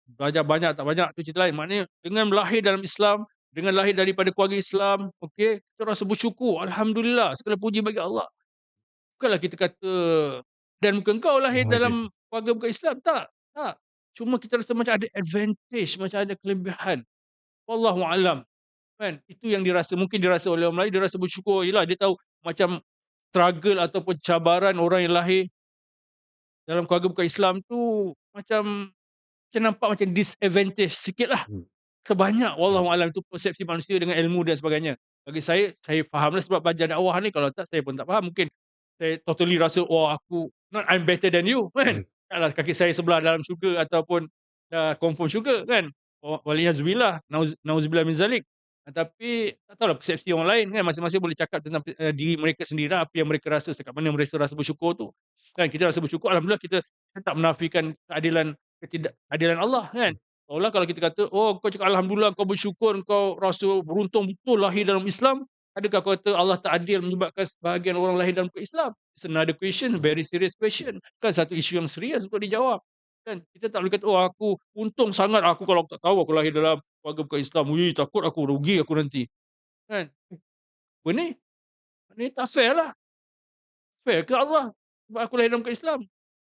belajar banyak tak banyak tu cerita lain. Maknanya dengan lahir dalam Islam, dengan lahir daripada keluarga Islam, okey, kita rasa bersyukur, alhamdulillah, segala puji bagi Allah. Bukanlah kita kata, "Dan bukan kau lahir Okey. dalam keluarga bukan Islam." Tak, tak. Cuma kita rasa macam ada advantage, macam ada kelebihan. Wallahu alam, kan. Itu yang mungkin dirasa oleh orang Melayu, dia rasa bersyukur. Yelah, dia tahu macam struggle ataupun cabaran orang yang lahir dalam keluarga bukan Islam tu, macam nampak macam disadvantage sikitlah. Hmm, Sebanyak hmm, wallahualam itu persepsi manusia dengan ilmu dan sebagainya. Bagi saya fahamlah sebab belajar dakwah ni, kalau tak saya pun tak faham. Mungkin saya totally rasa, "Oh aku not I'm better than you," kan. hmm, Taklah kaki saya sebelah dalam syurga ataupun dah confirm syurga kan. Waliyazbillah, nauzubillah min zalik. Tapi tak tahulah persepsi orang lain kan, masing-masing boleh cakap tentang diri mereka sendiri lah, apa yang mereka rasa, setakat mana mereka rasa bersyukur tu. Kan kita rasa bersyukur, alhamdulillah, kita tak menafikan ketidakadilan Allah kan. Seolah kalau kita kata, "Oh kau cakap alhamdulillah, kau bersyukur, kau rasa beruntung betul lahir dalam Islam." Adakah kau kata Allah tak adil menyebabkan sebahagian orang lahir dalam Islam? It's another question, very serious question. Kan satu isu yang serius untuk dijawab. Kan kita tak boleh kata, "Oh aku untung sangat, aku kalau tak tahu aku lahir dalam keluarga bukan Islam, wih takut aku, rugi aku nanti." Kan. Apa ni tak fair lah. Fair ke Allah sebab aku lahir dalam bukan Islam?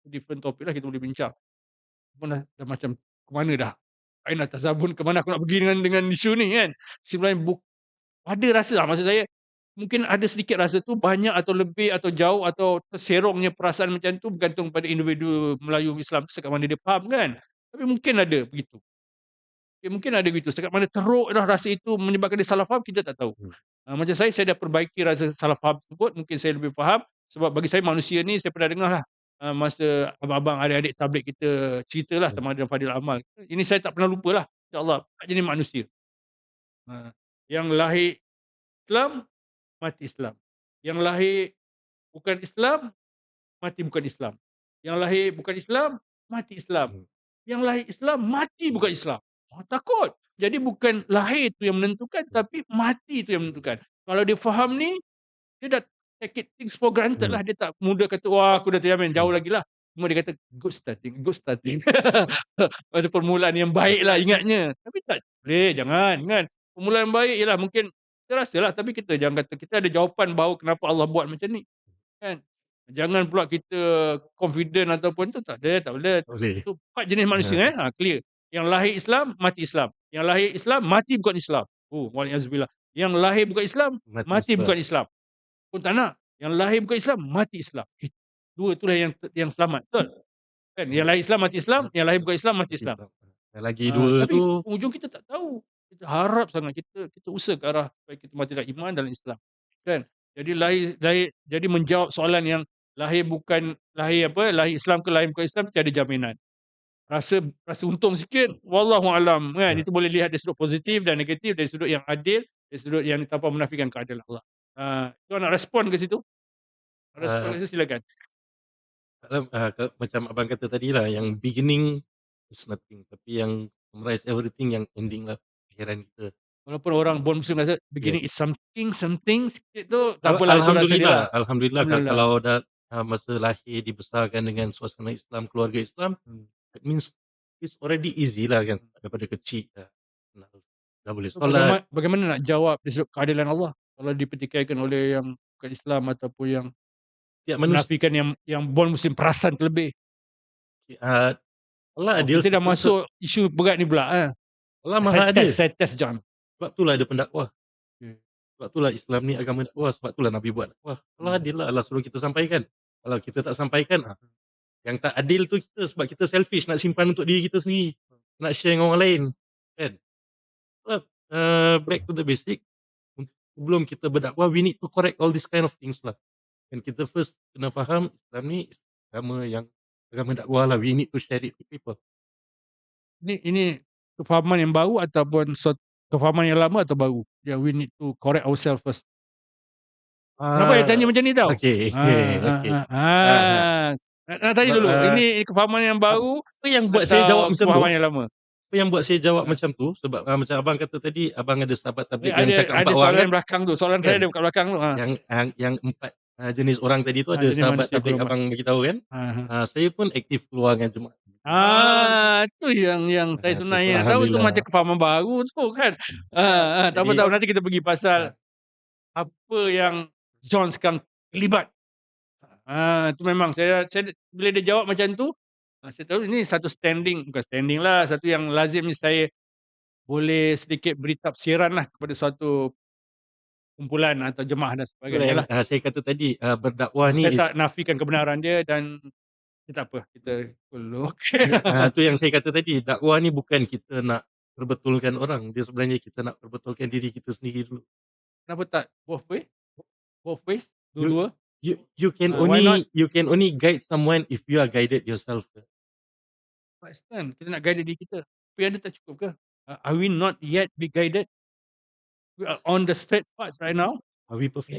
Different topic lah kita boleh bincang. Pun dah macam ke mana dah? Aina tazabun, ke mana aku nak pergi dengan isu ni kan? Sebenarnya ada rasa lah, maksud saya, mungkin ada sedikit rasa tu banyak atau lebih atau jauh atau terserongnya perasaan macam tu bergantung pada individu Melayu Islam tu setakat mana dia faham kan. Tapi mungkin ada begitu. Mungkin ada begitu, setakat mana teruk dah rasa itu menyebabkan dia salah faham kita tak tahu. Hmm. Macam saya dah perbaiki rasa salah faham tersebut, mungkin saya lebih faham sebab bagi saya manusia ni saya pernah dengar lah, masa abang-abang, adik-adik tabligh kita ceritalah Hmm. sama ada Fadil Amal. Ini saya tak pernah lupalah, insya-Allah, 4 jenis manusia. Yang lahir Islam, mati Islam. Yang lahir bukan Islam, mati bukan Islam. Yang lahir bukan Islam, mati Islam. Hmm. Yang lahir Islam, mati bukan Islam. Takut. Jadi bukan lahir tu yang menentukan, tapi mati tu yang menentukan. Kalau dia faham ni, dia dah take it things for granted Hmm. lah. Dia tak mudah kata, wah aku dah terjamin, jauh Hmm. lagi lah. Cuma dia kata, good starting, good starting. Ada permulaan yang baik lah ingatnya. Tapi tak boleh, jangan. Kan? Permulaan yang baik ialah mungkin, kita rasa lah, tapi kita jangan kata, kita ada jawapan bahawa kenapa Allah buat macam ni. Kan? Jangan pula kita confident ataupun tu, tak ada, tak boleh. Tak boleh. Tu 4 jenis manusia clear. Yang lahir Islam, mati Islam. Yang lahir Islam, mati bukan Islam. Oh, wa'alaikumsalam. Yang lahir bukan Islam, Mati mati Islam. bukan Islam. Pun tak nak. Yang lahir bukan Islam, mati Islam. Dua itulah yang selamat, betul? Kan? Yang lahir Islam, mati Islam. Yang lahir bukan Islam, mati Mati Islam. Islam. Yang lagi dua Tapi tu hujung kita tak tahu. Kita harap sangat kita usaha ke arah supaya kita mati dalam iman dalam Islam. Kan? Jadi jadi menjawab soalan yang lahir bukan lahir apa, lahir Islam ke lahir bukan Islam tiada jaminan. Rasa untung sikit, wallahu alam kan. ah, Itu boleh lihat dari sudut positif dan negatif, dari sudut yang adil, dari sudut yang tanpa menafikan keadilan Allah. Tuan nak respon ke situ? Respon ah, ke situ silakan. macam abang kata tadi lah, yang beginning is nothing, tapi yang summarize everything, yang ending lah akhiran kita. Walaupun orang born Muslim rasa beginning Yes. is something sikit tu, tak apalah itu rasa dia lah. Alhamdulillah, Alhamdulillah. kalau dah masa lahir dibesarkan dengan suasana Islam, keluarga Islam, that means it's already easy lah kan, daripada kecil dah boleh So, solat. bagaimana nak jawab dari sudut keadilan Allah kalau dipertikaikan oleh yang bukan Islam ataupun yang Tiap manusia, menafikan yang born Muslim perasan terlebih. Allah adil. Kita dah masuk isu berat ni pula. Allah maha adil. Saya test John. Sebab itulah ada pendakwah. Okay. Sebab itulah Islam ni agama dakwah. Sebab itulah Nabi buat dakwah. Allah adil lah. Allah suruh kita sampaikan. Kalau kita tak sampaikan, yang tak adil tu kita, sebab kita selfish, nak simpan untuk diri kita sendiri, nak share dengan orang lain, kan? Sebab back to the basic, sebelum kita berdakwah, we need to correct all this kind of things lah. Dan kita first kena faham Islam ni agama dakwah lah. We need to share it with people. Ini kefahaman yang baru ataupun kefahaman yang lama atau baru? Yang we need to correct ourselves first. Kenapa saya tanya macam ni tau? Okay. Nak tanya dulu, ini kefahaman yang baru apa yang buat saya jawab macam tu? kefahaman yang lama? Apa yang buat saya jawab macam tu? Sebab macam abang kata tadi, abang ada sahabat tabligh yang cakap 4 Ada orang soalan kan? belakang tu. Soalan saya ada kat belakang tu. Yang 4 jenis orang tadi tu, ada Jenis sahabat manusia tabligh golongan. abang beritahu kan? Saya pun aktif keluar dengan jemaah. Tu yang saya sebenarnya so, tahu tu alhamdulillah. macam kefahaman baru tu kan. Tak apa, tahu nanti kita pergi pasal apa yang John sekarang terlibat. Tu memang saya bila dia jawab macam tu, saya tahu ini satu bukan standing lah, satu yang lazim saya boleh sedikit beri tafsiran lah kepada suatu kumpulan atau jemaah dan sebagainya lah. Saya kata tadi, berdakwah ni Saya tak nafikan kebenaran dia dan tak apa, kita follow. tu yang saya kata tadi, dakwah ni bukan kita nak perbetulkan orang, dia sebenarnya kita nak perbetulkan diri kita sendiri dulu. Kenapa tak both ways? Dua-dua? You can Why not? only guide someone if you are guided yourself. Pakistan, kita nak guide diri kita. Tapi Anda tak cukup ke? Are we not yet be guided? We are on the straight path right now. Are we perfect?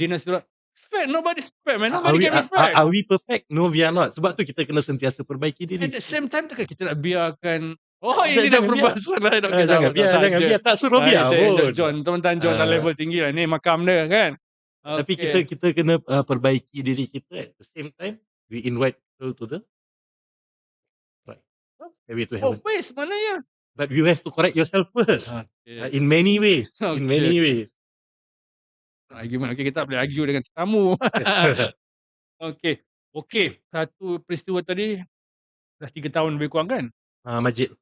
Fact, nobody's perfect, man. Nobody can be perfect. Are we perfect? No, we are not. Sebab tu kita kena sentiasa perbaiki diri. At the same time, takkan kita nak biarkan ini dah Jangan perbahasan lah. Jangan biar. Tak suruh biar pun. John, teman-teman John dah level tinggi lah. Ni makam dia kan. Tapi kita kena perbaiki diri kita. At the same time, we invite people to the right. Both ways, maknanya. But you have to correct yourself first. In many ways. In many ways. Argument. Kita tak boleh argue dengan tetamu. Okey. Satu peristiwa tadi dah 3 tahun lebih kurang kan? Masjid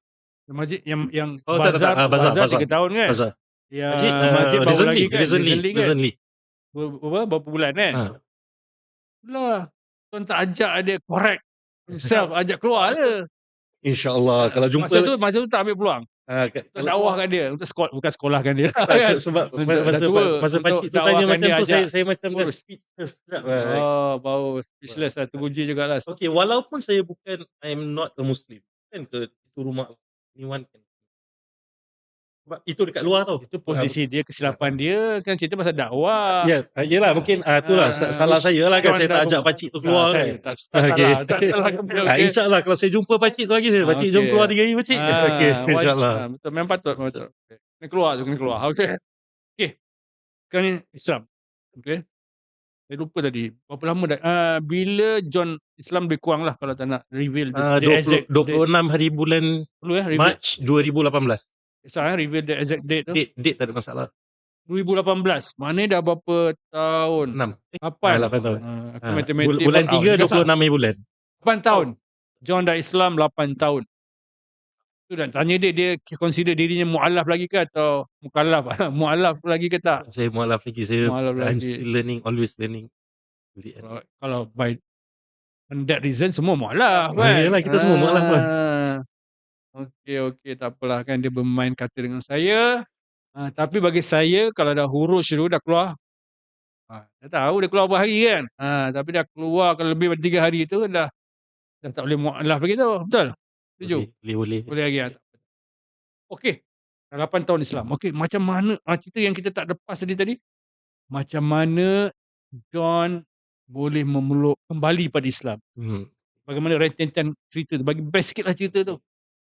yang bazar 3 tahun kan? Bazar. Ya, Majid baru lagi kan? Recently kan? berapa bulan kan. Ha. Lah, tuan tak ajak dia correct himself, ajak keluar je. InsyaAllah kalau Masa jumpa tu tak ambil peluang untuk kalau dakwahkan dia, untuk bukan sekolahkan dia tak kan, sebab untuk dah tua, masa untuk pakcik tu tanya dakwahkan macam dia, tu ajak saya macam dah urus. speechless sekejap. Oh, baru speechless lah, terpuji jugalah. Okey, walaupun saya bukan I'm not a Muslim, kan ke itu rumah anyone kan. Sebab itu dekat luar tau. Itu posisi dia, kesilapan dia, kan cerita pasal dakwah. Ya, yelah mungkin itulah salah Which saya lah kan John saya dah tak ajak pakcik tu keluar kan. saya tak salah, tak salah beliau, okey. InsyaAllah kalau saya jumpa pakcik tu lagi, pakcik jom keluar 3 hari pakcik. Okey, insyaAllah. Betul, memang patut, betul. Kena keluar tu, kena keluar, okey. Okey, sekarang ni Islam, okey. Saya lupa tadi, berapa lama dah, bila John Islam lebih kurang lah kalau tak nak reveal the exact date. 26 hari bulan Perlu reveal, Mac 2018. reveal the exact date tu. Date tak ada masalah. 2018, maknanya dah berapa tahun? 6. 8. 8 tahun. Aku matematik Bulan pun out 3 juga. 26 hari bulan. 8 tahun. John dah Islam 8 tahun. Tu dah tanya dia consider dirinya mualaf lagi ke atau mukallaf? Mualaf lagi ke tak? Saya mualaf lagi, I'm Lagi. still learning, always learning. Kalau by on that reason semua mualaf kan. Yalah kita semua mualaf lah. Okey, tak apalah kan dia bermain kata dengan saya. Tapi bagi saya kalau dah huruf tu dah keluar, dah tahu dia keluar berapa hari kan. Tapi dah keluar kalau lebih daripada 3 hari tu dah tak boleh mualaf lagi tu. Betul? Setuju? Boleh. Boleh lagi. Okey. Dah 8 tahun Islam. Okey, macam mana cerita yang kita tak lepas tadi. Macam mana John boleh memeluk kembali pada Islam? Bagaimana rentetan cerita tu? Bagi best sikitlah cerita tu.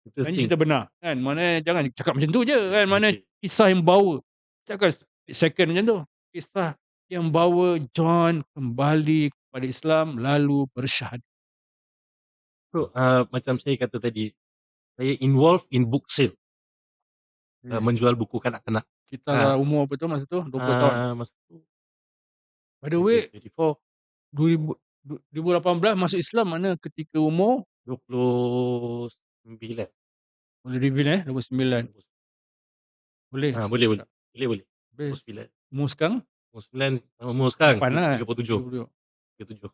Dan ini cerita benar kan. Mana jangan cakap macam tu je kan. Mana kisah yang bawa. Cakap second macam tu. Kisah yang bawa John kembali kepada Islam lalu bersyahadat. So, macam saya kata tadi, saya involved in book sale. Menjual buku kanak-kanak. Kita lah umur apa tu masa tu? 20 tahun. Masa tu By the way, 24. 2018 masuk Islam mana ketika umur? 29. Boleh reveal 29. Boleh? Boleh. 29. Umur sekarang? Umur sekarang 37. 37.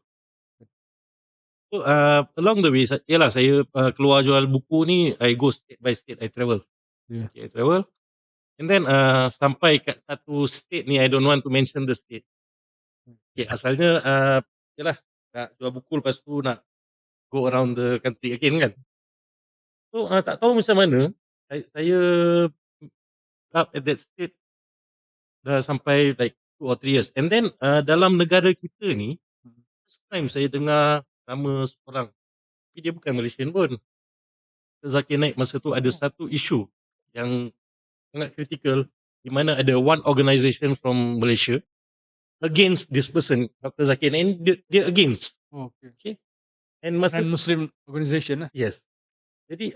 So, along the way, yalah saya keluar jual buku ni, I go state by state, I travel. I travel. And then sampai kat satu state ni, I don't want to mention the state. Asalnya, yalah nak jual buku lepas tu nak go around the country again kan. So, tak tahu macam mana, saya up at that state dah sampai like 2 or 3 years. And then dalam negara kita ni, first time saya dengar nama seorang, tapi dia bukan Malaysian pun. Zakir Naik masa tu ada satu isu yang sangat kritikal di mana ada one organisation from Malaysia against this person, Dr. Zakir Naik, dia against. Okay. And masa Muslim organisation lah. Yes. Jadi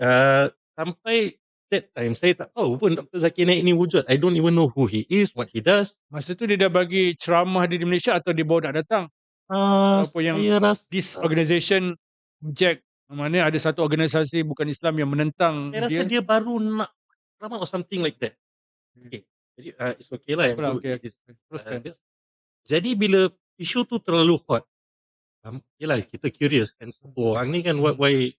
sampai that time saya tak tahu pun Dr. Zakir Naik ni wujud. I don't even know who he is, what he does. Masa tu dia dah bagi ceramah di Malaysia atau dia baru nak datang? Apa yang this organisation object, mana ada satu organisasi bukan Islam yang menentang dia. Saya rasa dia baru nak ceramah or something like that. Okay. Jadi it's okay lah yang tu. Teruskan. Jadi bila isu tu terlalu hot, yelah kita curious kan, orang ni kan why.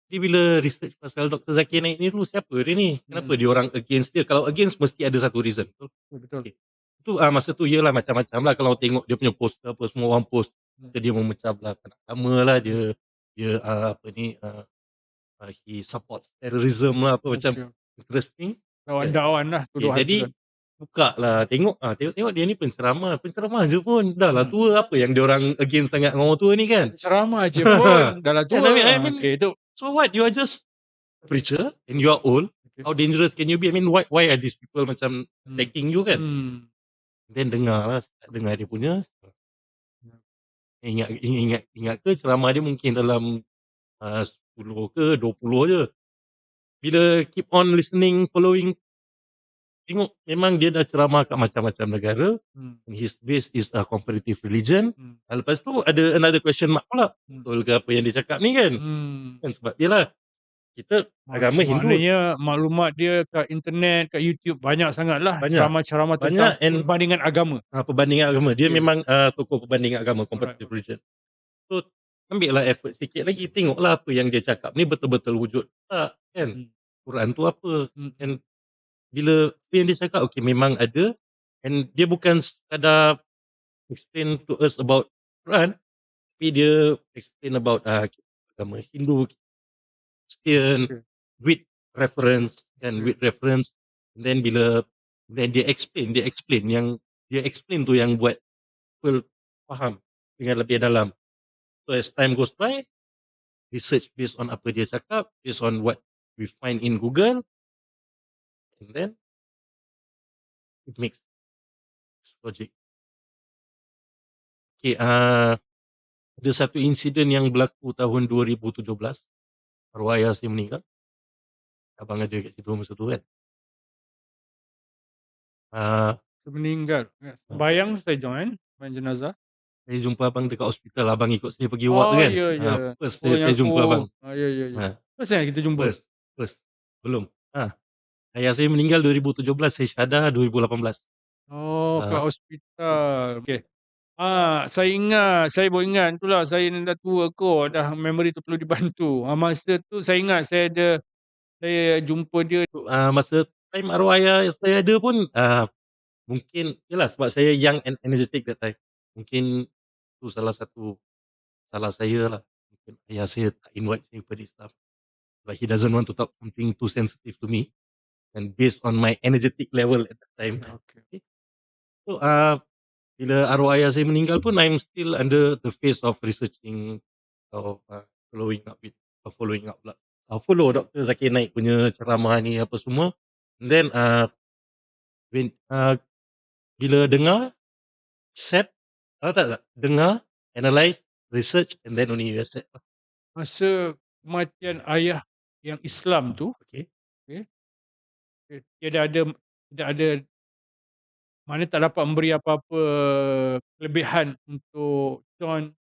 Jadi bila research pasal Dr. Zakir Naik ni dulu, siapa dia ni? Kenapa dia orang against dia? Kalau against mesti ada satu reason. Betul. Okay. Itu masa tu yelah macam-macam lah kalau tengok dia punya poster apa semua orang post. Dia memecah belah agama lah, dia he support terrorism lah apa macam interesting. Dawan lah tuduhan. Jadi buka lah tengok dia ni penceramah je pun dah lah tua, apa yang dia orang against sangat dengan orang tua ni kan. Ceramah je pun dah lah tua. I mean, so what, you are just a preacher and you are old. How dangerous can you be? I mean, why are these people macam attacking you kan? Then dengar dia punya. Ingat ke ceramah dia mungkin dalam 10 ke 20 je. Bila keep on listening, following, tengok memang dia dah ceramah kat macam-macam negara. His base is a comparative religion. Lepas tu ada another question mark pula. Betul ke apa yang dia cakap ni kan? Kan sebab dia lah kita agama Hindu Maknanya maklumat dia kat internet, kat YouTube banyak sangatlah banyak ceramah-ceramah banyak tentang and perbandingan agama. perbandingan agama. Dia Okey, memang, tokoh perbandingan agama, alright, comparative alright. religion. So, ambillah effort sikit lagi, tengoklah apa yang dia cakap ni betul-betul wujud tak, kan. Hmm, Quran tu apa, mhm, and bila apa yang dia cakap, okey memang ada, and dia bukan sekadar explain to us about Quran, tapi dia explain about, agama Hindu, Kristian, okey, with reference, kan, okey. with reference. Then bila then dia explain yang dia explain tu yang buat people faham dengan lebih dalam. So as time goes by, research based on apa dia cakap, based on what we find in Google, and then it makes logic. Okay, ada satu insiden yang berlaku tahun 2017, arwah ayah saya meninggal. Abang ada kat situ masa tu kan. Ah, Dia meninggal, ah, sembahyang saya join, sembahyang jenazah. saya jumpa abang dekat hospital, abang ikut saya pergi ward tu Oh, kan. ya, ya. First Oh, saya yang jumpa abang. ya, ya, ya. Ah, First yang kita jumpa? first first, belum. Ayah saya meninggal 2017, saya syahadah 2018. Oh, kat Ah, hospital, okey. Saya ingat, saya baru ingat itulah saya ni dah tua kot, dah memori tu perlu dibantu. Masa tu saya ingat saya jumpa dia. masa time arwah ayah saya ada pun, mungkin yalah sebab saya young and energetic that time. Mungkin tu salah satu salah saya lah. Mungkin ayah saya tak invite saya pada Islam. But he doesn't want to talk something too sensitive to me, and based on my energetic level at that time. Ya, okey. Okay. So, bila arwah ayah saya meninggal pun I'm still under the phase of researching or, following up with following up pula. Follow Dr. Zakir Naik punya ceramah ni apa semua. And then, when, bila dengar, accept, tak, dengar, analyse, research, and then only you accept lah. Masa kematian ayah yang Islam tu, Okay. okey, tiada ada tidak ada mana tak dapat memberi apa-apa kelebihan untuk John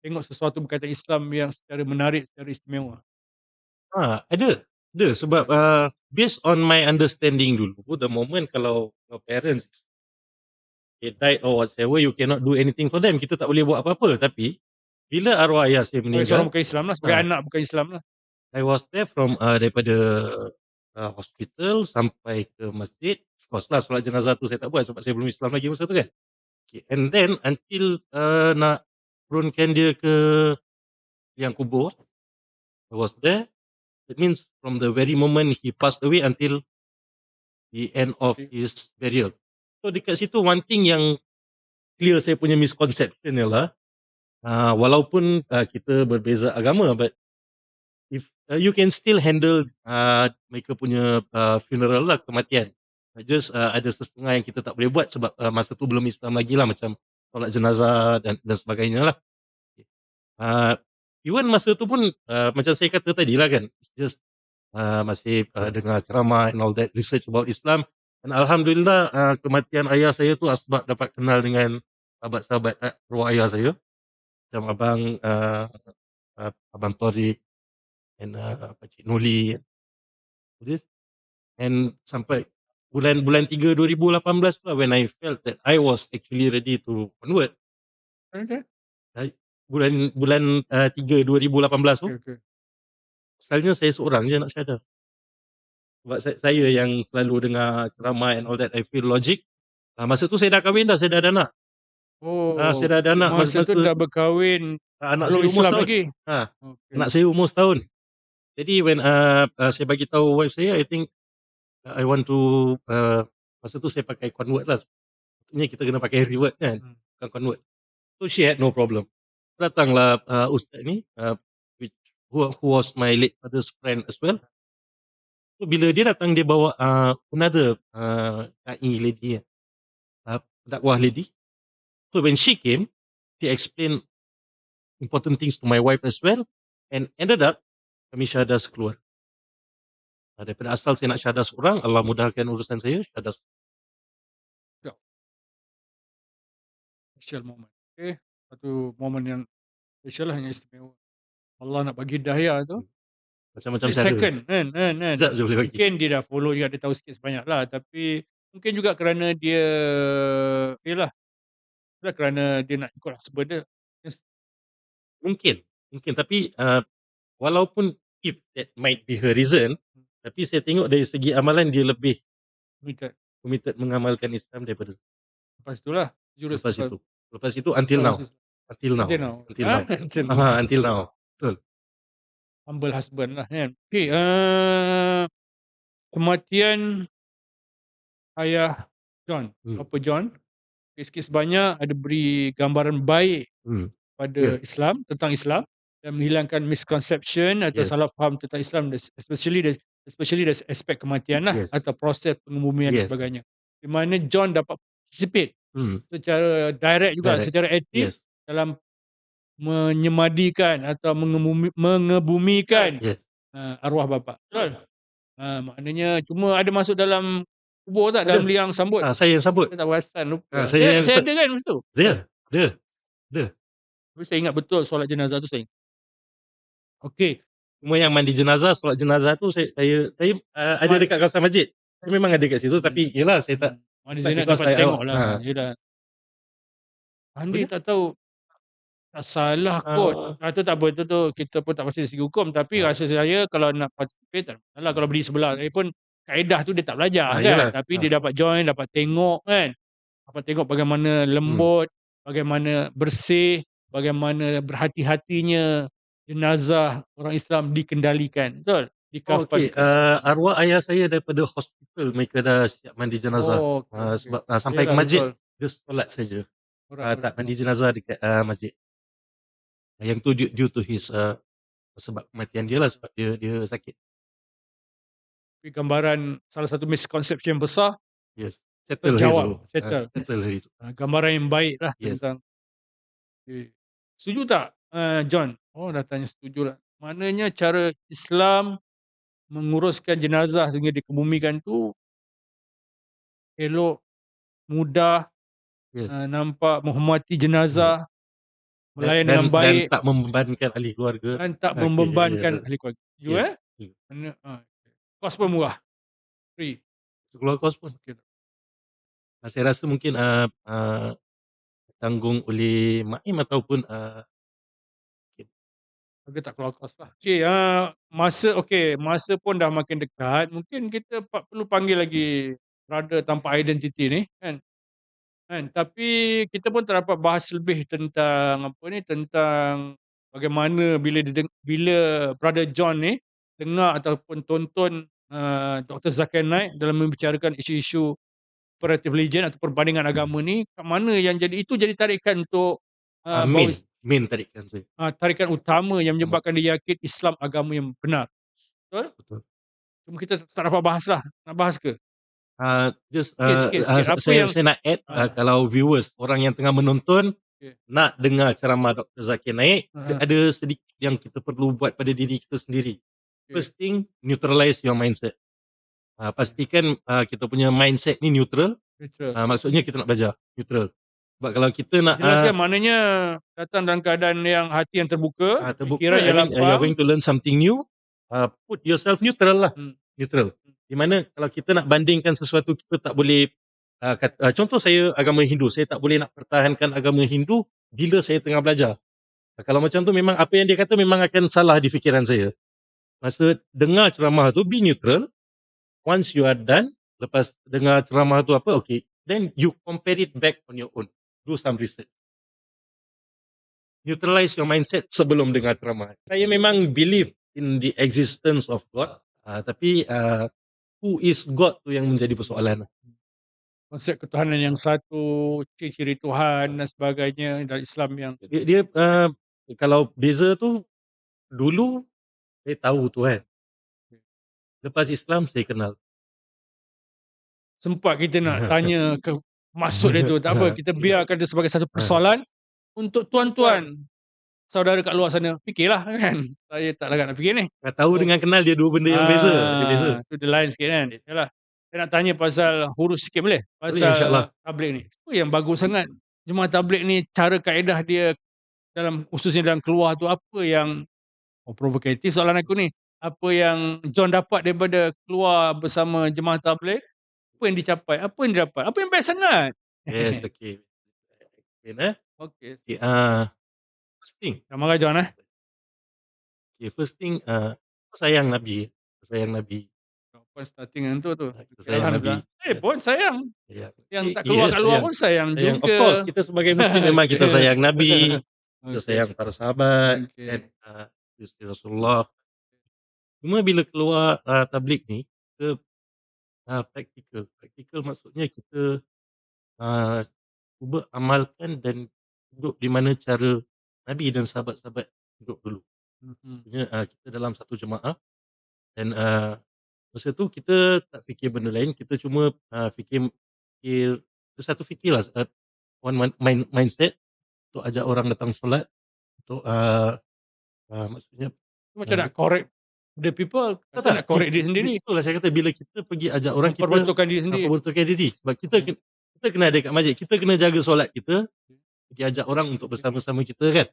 tengok sesuatu berkaitan Islam yang secara menarik, secara istimewa. Ada sebab, based on my understanding dulu, the moment kalau your parents they died or whatsoever, you cannot do anything for them, kita tak boleh buat apa-apa. Tapi bila arwah ayah saya Sebagai seorang meninggal, bukan Islam lah, sebagai ah, anak bukan Islam lah. I was there from, daripada, hospital sampai ke masjid. Of course lah solat jenazah tu saya tak buat sebab saya belum Islam lagi masa tu kan. Okay, and then until, nak turunkan dia ke liang kubur, I was there. That means from the very moment he passed away until the end of his burial. So dekat situ one thing yang clear saya punya misconception ialah, walaupun, kita berbeza agama, but if, you can still handle, mereka punya, funeral lah, kematian. Just, ada setengah yang kita tak boleh buat sebab, masa tu belum Islam lagi lah, macam solat jenazah dan sebagainya lah. Uh, Even masa tu pun, macam saya kata tadi lah kan, it's just, masih, dengar ceramah and all that, research about Islam, dan alhamdulillah, kematian ayah saya tu sebab dapat kenal dengan sahabat-sahabat, arwah ayah saya, macam abang Thorik and, pakcik Noli, this, and sampai bulan 3 2018 pula when I felt that I was actually ready to convert. Okey, I bulan bulan, 3 2018 tu, okey, okey. asalnya saya seorang je nak syahadah. Sebab saya yang selalu dengar ceramah and all that, I feel logic. Masa tu saya dah kahwin dah, saya dah ada anak. Saya Oh, dah ada anak masa tu masa dah berkahwin, anak belum saya umur Islam setahun. lagi? Anak Okey. saya umur setahun. Jadi when, saya bagi tahu wife saya, I think, I want to, masa tu saya pakai convert lah. Sepatutnya kita kena pakai revert kan, Hmm. bukan convert. So she had no problem. Datanglah, ustaz ni, which who was my late father's friend as well. So bila dia datang, dia bawa, another, dai lady, dakwah lady. So when she came, she explained important things to my wife as well, and ended up kami syahadah sekeluar. Daripada asal saya nak syahadah seorang, Allah mudahkan urusan saya, syahadah. Ya, special moment. Okey, satu momen yang special lah, yang istimewa. Allah nak bagi hidayah tu, macam-macam split cara. second kan. Sekejap je boleh bagi. Mungkin dia dah follow juga, dia tahu sikit sebanyak lah, tapi mungkin juga kerana dia yalah, yalah kerana dia nak ikut husband dia. Yes, Mungkin, mungkin tapi, walaupun if that might be her reason, tapi saya tengok dari segi amalan dia lebih committed. committed mengamalkan Islam daripada Lepas itulah jurus lepas itu. Lepas itu until berpegang now masuk Islam. until now Until now. until now. Until now. Until now. Betul. Humble husband lah kan. Okey, kematian ayah John, Hmm, Bapa John, sikit sebanyak ada beri gambaran baik hmm. pada Ya, Islam, tentang Islam, dan menghilangkan misconception atau yes, salah faham tentang Islam, especially dari aspek kematian lah yes, atau proses pengebumian dan yes, sebagainya. Di mana John dapat participate hmm, secara direct juga, direct, secara aktif yes, dalam menyemadikan atau mengebumikan yes. arwah bapa. Betul? Maknanya cuma ada masuk dalam kubur tak? Dalam Ada, liang sambut? saya yang sabut. Saya tak perasan, lupa. Saya yang Saya ada kan masa tu? ada ada ada. Tapi saya ingat betul solat jenazah tu saya ingat. Okey, Cuma yang mandi jenazah, solat jenazah tu saya, ada mat dekat kawasan masjid. Saya memang ada kat situ hmm, tapi yelah saya tak Mak tak Zainab because dapat I tengoklah, dia dah apa mandi dia? tak tahu, tak salah kot. Ah, Tu tak apa, tu kita pun tak pasti dari segi hukum, tapi ah, rasa saya kalau nak participate tak ada masalah, kalau berdiri sebelah. Saya pun kaedah tu dia tak belajar kan, Yalah, tapi dia dapat join, dapat tengok kan. Dapat tengok bagaimana hmm. lembut, bagaimana bersih, bagaimana berhati-hatinya jenazah orang Islam dikendalikan, betul? Oh, okey, Dikafankan. arwah ayah saya daripada hospital mereka dah siap mandi jenazah. Oh, okey. Sebab, sampai ke Yalah masjid, betul. dia solat saja, Alright. tak mandi jenazah dekat, masjid. Yang tu due to his, sebab kematian dia lah, sebab dia sakit. Tapi gambaran salah satu misconception besar Yes, settle hari tu, terjawab, settle. settle hari tu. Gambaran yang baiklah Yes, tentang setuju tak, John? Oh, dah tanya setuju lah. Maknanya cara Islam menguruskan jenazah sehingga dikebumikan tu elok, mudah, yes, nampak menghormati yes. jenazah, Dan melayan dan dengan dan baik tak membebankan ahli keluarga. dan tak Okey, ya, membebankan ahli keluarga. Setuju yes. Mana kos pun murah, free. Keluar kos pun. Okey. Saya rasa mungkin, tanggung oleh Mak Im ataupun, Harga tak keluar kos lah. Okey, masa pun dah makin dekat, mungkin kita perlu panggil lagi brother tanpa identiti ni kan. Tapi kita pun tak dapat bahas lebih tentang apa ni, tentang bagaimana bila brother John ni dengar ataupun tonton, Dr. Zakir Naik dalam membicarakan isu-isu comparative religion atau perbandingan agama ni, kat mana yang itu jadi tarikan untuk, bahawa main tarikan saya. tarikan utama yang Sama, menyebabkan dia yakin Islam agama yang benar, betul? betul. Cuma kita tak dapat bahaslah, nak bahas ke? Just, Sikit, apa yang saya nak add, ah, kalau viewers, orang yang tengah menonton, okey, nak dengar ceramah Dr. Zakir Naik, heeh, ada sedikit yang kita perlu buat pada diri kita sendiri. okey, First thing, neutralize your mindset. okey, Pastikan, kita punya mindset ni neutral, betul. maksudnya kita nak belajar, neutral. Sebab kalau kita nak, Jelaskan maknanya datang dalam keadaan yang hati yang terbuka, terbuka, fikiran I yang mean, you're lapang, going to learn something new, put yourself neutral lah, hmm, neutral. hmm, Di mana kalau kita nak bandingkan sesuatu, kita tak boleh, contoh saya agama Hindu, saya tak boleh nak pertahankan agama Hindu bila saya tengah belajar. Kalau macam tu memang apa yang dia kata memang akan salah di fikiran saya. Masa dengar ceramah tu, be neutral. Once you are done, lepas dengar ceramah tu apa, okay, then you compare it back on your own. Do some research. Neutralize your mindset sebelum dengar ceramah. Saya memang believe in the existence of God, tapi who is God tu yang menjadi persoalan. konsep ketuhanan yang satu, ciri-ciri Tuhan dan sebagainya dalam Islam yang Dia, kalau beza tu, dulu saya tahu Tuhan, lepas Islam saya kenal. sempat kita nak tanya ke maksud dia tu, tak apa, kita biarkan dia sebagai satu persoalan untuk tuan-tuan saudara kat luar sana, fikirlah kan. Saya tak larat nak fikir ni. Tahu dengan kenal dia dua benda yang beza, dia beza. Tu dia lain sikit kan. Yalah. Saya nak tanya pasal huruf sikit boleh? Boleh, insyaAllah. Pasal tabligh ni. Apa yang bagus sangat jemaah tabligh ni, cara kaedah dia dalam khususnya dalam keluar tu apa yang provokatif soalan aku ni. apa yang John dapat daripada keluar bersama jemaah tabligh, apa yang dicapai, apa yang didapat, apa yang baik sangat. Yes, okay. Explain, Okey, okay, first thing, dah marah John, okay, first thing, sayang Nabi, sayang Nabi, jawapan starting yang tu, kita okey sayang alhamdulillah. Nabi, Saya pun sayang, ya, yang tak keluar iya kat luar sayang, pun sayang sayang. Of course, juga. kita sebagai Muslim memang kita Okey, sayang Nabi, kita okey, sayang para sahabat, okey. kan, isteri Rasulullah. Cuma bila keluar, tabligh ni, kita, praktikal. Praktikal maksudnya kita, ah, cuba amalkan dan hidup di mana cara Nabi dan sahabat-sahabat hidup dulu. Mhm, Maksudnya, kita dalam satu jemaah dan, masa tu kita tak fikir benda lain, kita cuma, fikir itu satu fikirlah, one mindset untuk ajak orang datang solat, untuk, maksudnya, tu macam uh, nak correct the people, tak kata tak, nak correct diri sendiri, itulah saya kata bila kita pergi ajak orang kita, memperbetulkan diri sendiri. perbetulkan diri. Sebab Mhm, kita kena ada kat masjid, kita kena jaga solat kita, pergi ajak orang untuk bersama-sama kita kan.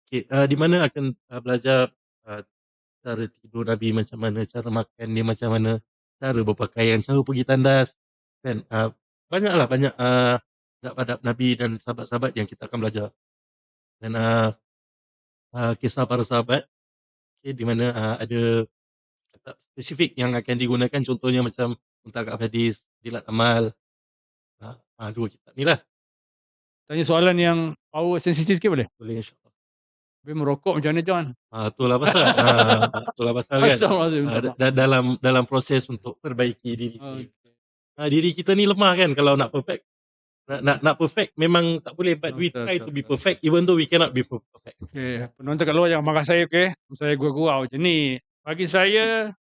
Okey, di mana akan, belajar, uh, cara tidur Nabi macam mana, cara makan dia macam mana, cara berpakaian, cara pergi tandas, kan. Banyaklah, banyak, adab-adab Nabi dan sahabat-sahabat yang kita akan belajar. Dan, kisah para sahabat, okey, di mana, ada kitab spesifik yang akan digunakan, contohnya macam Muntakhab Hadis, Dilat Amal, 2 kitab ni lah. tanya soalan yang power sensitif sikit boleh? Boleh, insyaAllah. Habis merokok macam mana John? Itulah pasal kan, Astaghfirullahalazim, minta maaf. dalam proses untuk perbaiki diri saya. Okey, Diri kita ni lemah kan, kalau nak perfect, nak perfect memang tak boleh, but we betul, try betul, to be betul. perfect even though we cannot be perfect. Okey, penonton kat luar jangan marah saya, okey? Saya gurau-gurau je ni. Bagi saya,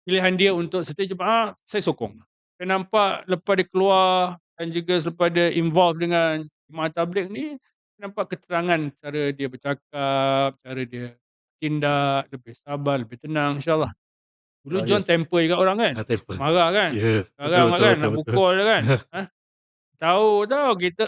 pilihan dia untuk setiap jemaah, saya sokong. Saya nampak lepas dia keluar dan juga selepas dia involve dengan jemaah tabligh ni, nampak keterangan cara dia bercakap, cara dia tindak, lebih sabar, lebih tenang, insyaAllah. Dulu Ya, John temper juga orang kan? temple. Marah kan? Ya, betul Sekarang betul kan betul nak betul. pukul je kan? Ha? Tahu tau kita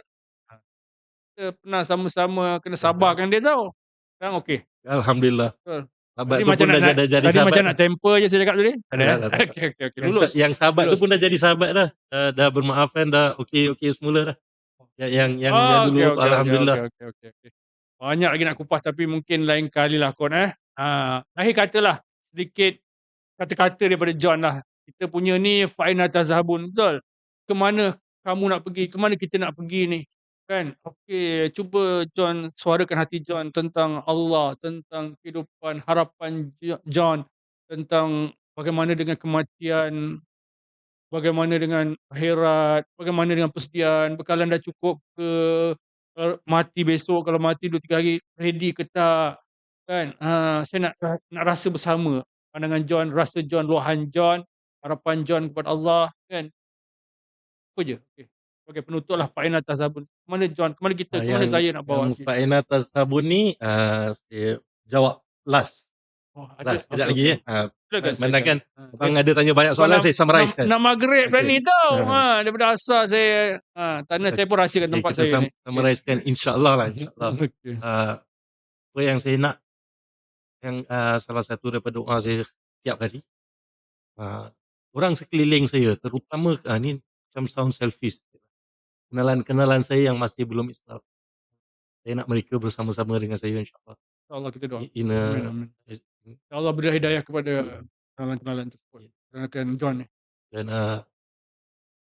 pernah sama-sama kena sabarkan dia tau. Sekarang okey, Alhamdulillah, betul. sahabat Tadi tu macam pun nak nak jadi tadi macam sahabat nak dah. temper je saya cakap tadi? Tak ada Tak, tak. okey, okey, okey, lulus, Yang sahabat tu lulus. pun dah jadi sahabat dah. Dah bermaafkan, dah okey semula dah. Yang Okey, dulu tu okey, okey, okey, alhamdulillah. okey, okey, okey. Banyak lagi nak kupas tapi mungkin lain kalilah kon, akhir katalah sedikit kata-kata daripada John lah. Kita punya ni fa aina tazhabun, betul? Ke mana kamu nak pergi? Ke mana kita nak pergi ni? Kan? Okey, cuba John suarakan hati John tentang Allah, tentang kehidupan, harapan John, tentang bagaimana dengan kematian, bagaimana dengan akhirat, bagaimana dengan persediaan, bekalan dah cukup ke? Mati besok, kalau mati 2 3 hari, ready ke tak? Kan? Saya nak rasa bersama pandangan John, rasa John, luahan John, harapan John kepada Allah, kan? Itu je, okey. Sebagai penutuplah fa in tasabun. Ke mana John, ke mana kita, ke mana Yang saya nak bawa ni? Faina Tasabun ni, saya jawab last. Oh, ada, Last, kejap okey, lagi okey. ya. Silakan, silakan. Memandangkan Dia abang ada tanya banyak sebab soalan, saya summarize kan. nak maghrib dah Okey. ni tau, Ha, daripada asar saya, tanda saya pun rahsiakan okey, tempat kita saya ni. Okey. summarizekan insya-Allah lah, insya-Allah. Okey. Apa yang saya nak, yang, salah satu daripada doa saya setiap hari, orang sekeliling saya, terutama, ni macam sound selfish, kenalan-kenalan saya yang masih belum Islam, saya nak mereka bersama-sama dengan saya insya-Allah. InsyaAllah kita doa. In Amin, a amin. Ya Allah beri hidayah kepada kenalan-kenalan tersebut. Kenakan John ni. dan,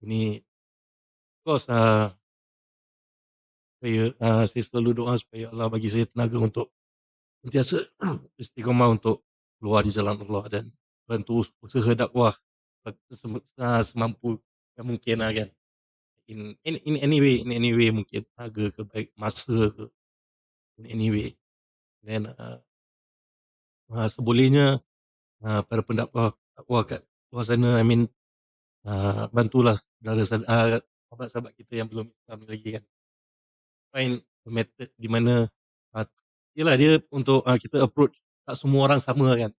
ini of course, saya selalu doa supaya Allah bagi saya tenaga untuk sentiasa istiqamah untuk keluar di jalan Allah dan bantu usaha dakwah, semampu yang mungkin lah kan. In any way mungkin tenaga ke, baik masa ke, in any way. Dan, sebolehnya, para pendakwah dakwah kat luar sana, I mean, bantulah sahabat-sahabat kita yang belum Islam ni lagi kan. Find a method di mana, uh, yelah dia untuk, kita approach, tak semua orang sama kan.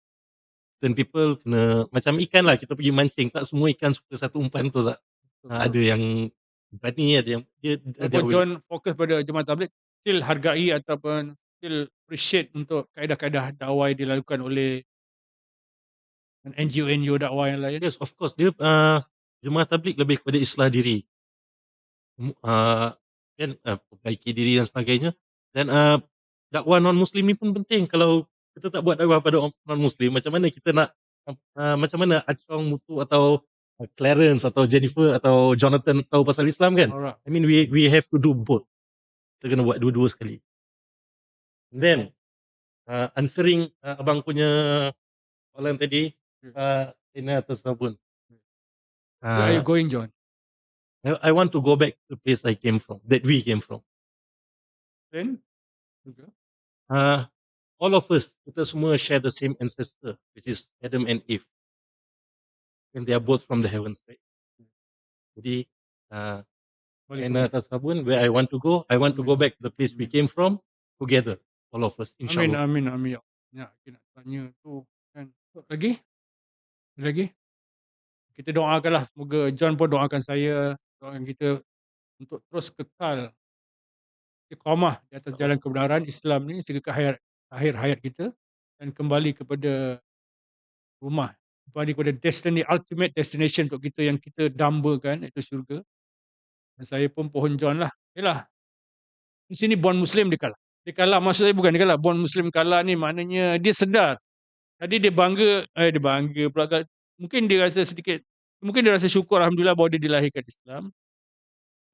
Certain people kena macam ikan lah, kita pergi mancing, tak semua ikan suka satu umpan, betul tak? Betul. Ada yang berani, ada yang dia Walaupun always. John fokus pada jemaah tabligh, still hargai ataupun still appreciate untuk kaedah-kaedah dakwah yang dilakukan oleh dan NGO dakwah yang lain. Yes, of course. Dia, jemaah tabligh lebih kepada islah diri. Kan, perbaiki diri dan sebagainya. Dan, dakwah non-muslim ni pun penting. Kalau kita tak buat dakwah pada orang non-muslim, macam mana kita nak, macam mana Achong, Muthu atau, Clarence atau Jennifer atau Jonathan tahu pasal Islam kan? Alright. I mean we have to do both. Kita kena buat dua-dua sekali. Then, answering, abang punya soalan tadi, Ina atas sabun. Where are you Uh, going, John? I want to go back to the place I came from, that we came from. Then juga. All of us, kita semua share the same ancestor, which is Adam and Eve. And they are both from the heavens, right? Jadi, Balik Ina kepada. atas sabun, where I want to go back to the place we came from together, all of us, Amin, insyaAllah. amin, amin. Ya, kita nak tanya tu kan. Lagi? Lagi? Kita doakanlah semoga John pun doakan saya, doakan kita untuk terus kekal iqamah di atas jalan kebenaran Islam ni sehingga ke akhir hayat kita dan kembali kepada rumah, kembali kepada ultimate destination untuk kita yang kita dambakan iaitu syurga. Dan saya pun pohon John lah. Yalah, di sini born Muslim dia kalah. Dia kalah maksud saya bukan dia kalah, born Muslim kalah ni maknanya dia sedar. Tadi dia bangga pula mungkin dia rasa sedikit, mungkin dia rasa syukur alhamdulillah bahawa dia dilahirkan Islam.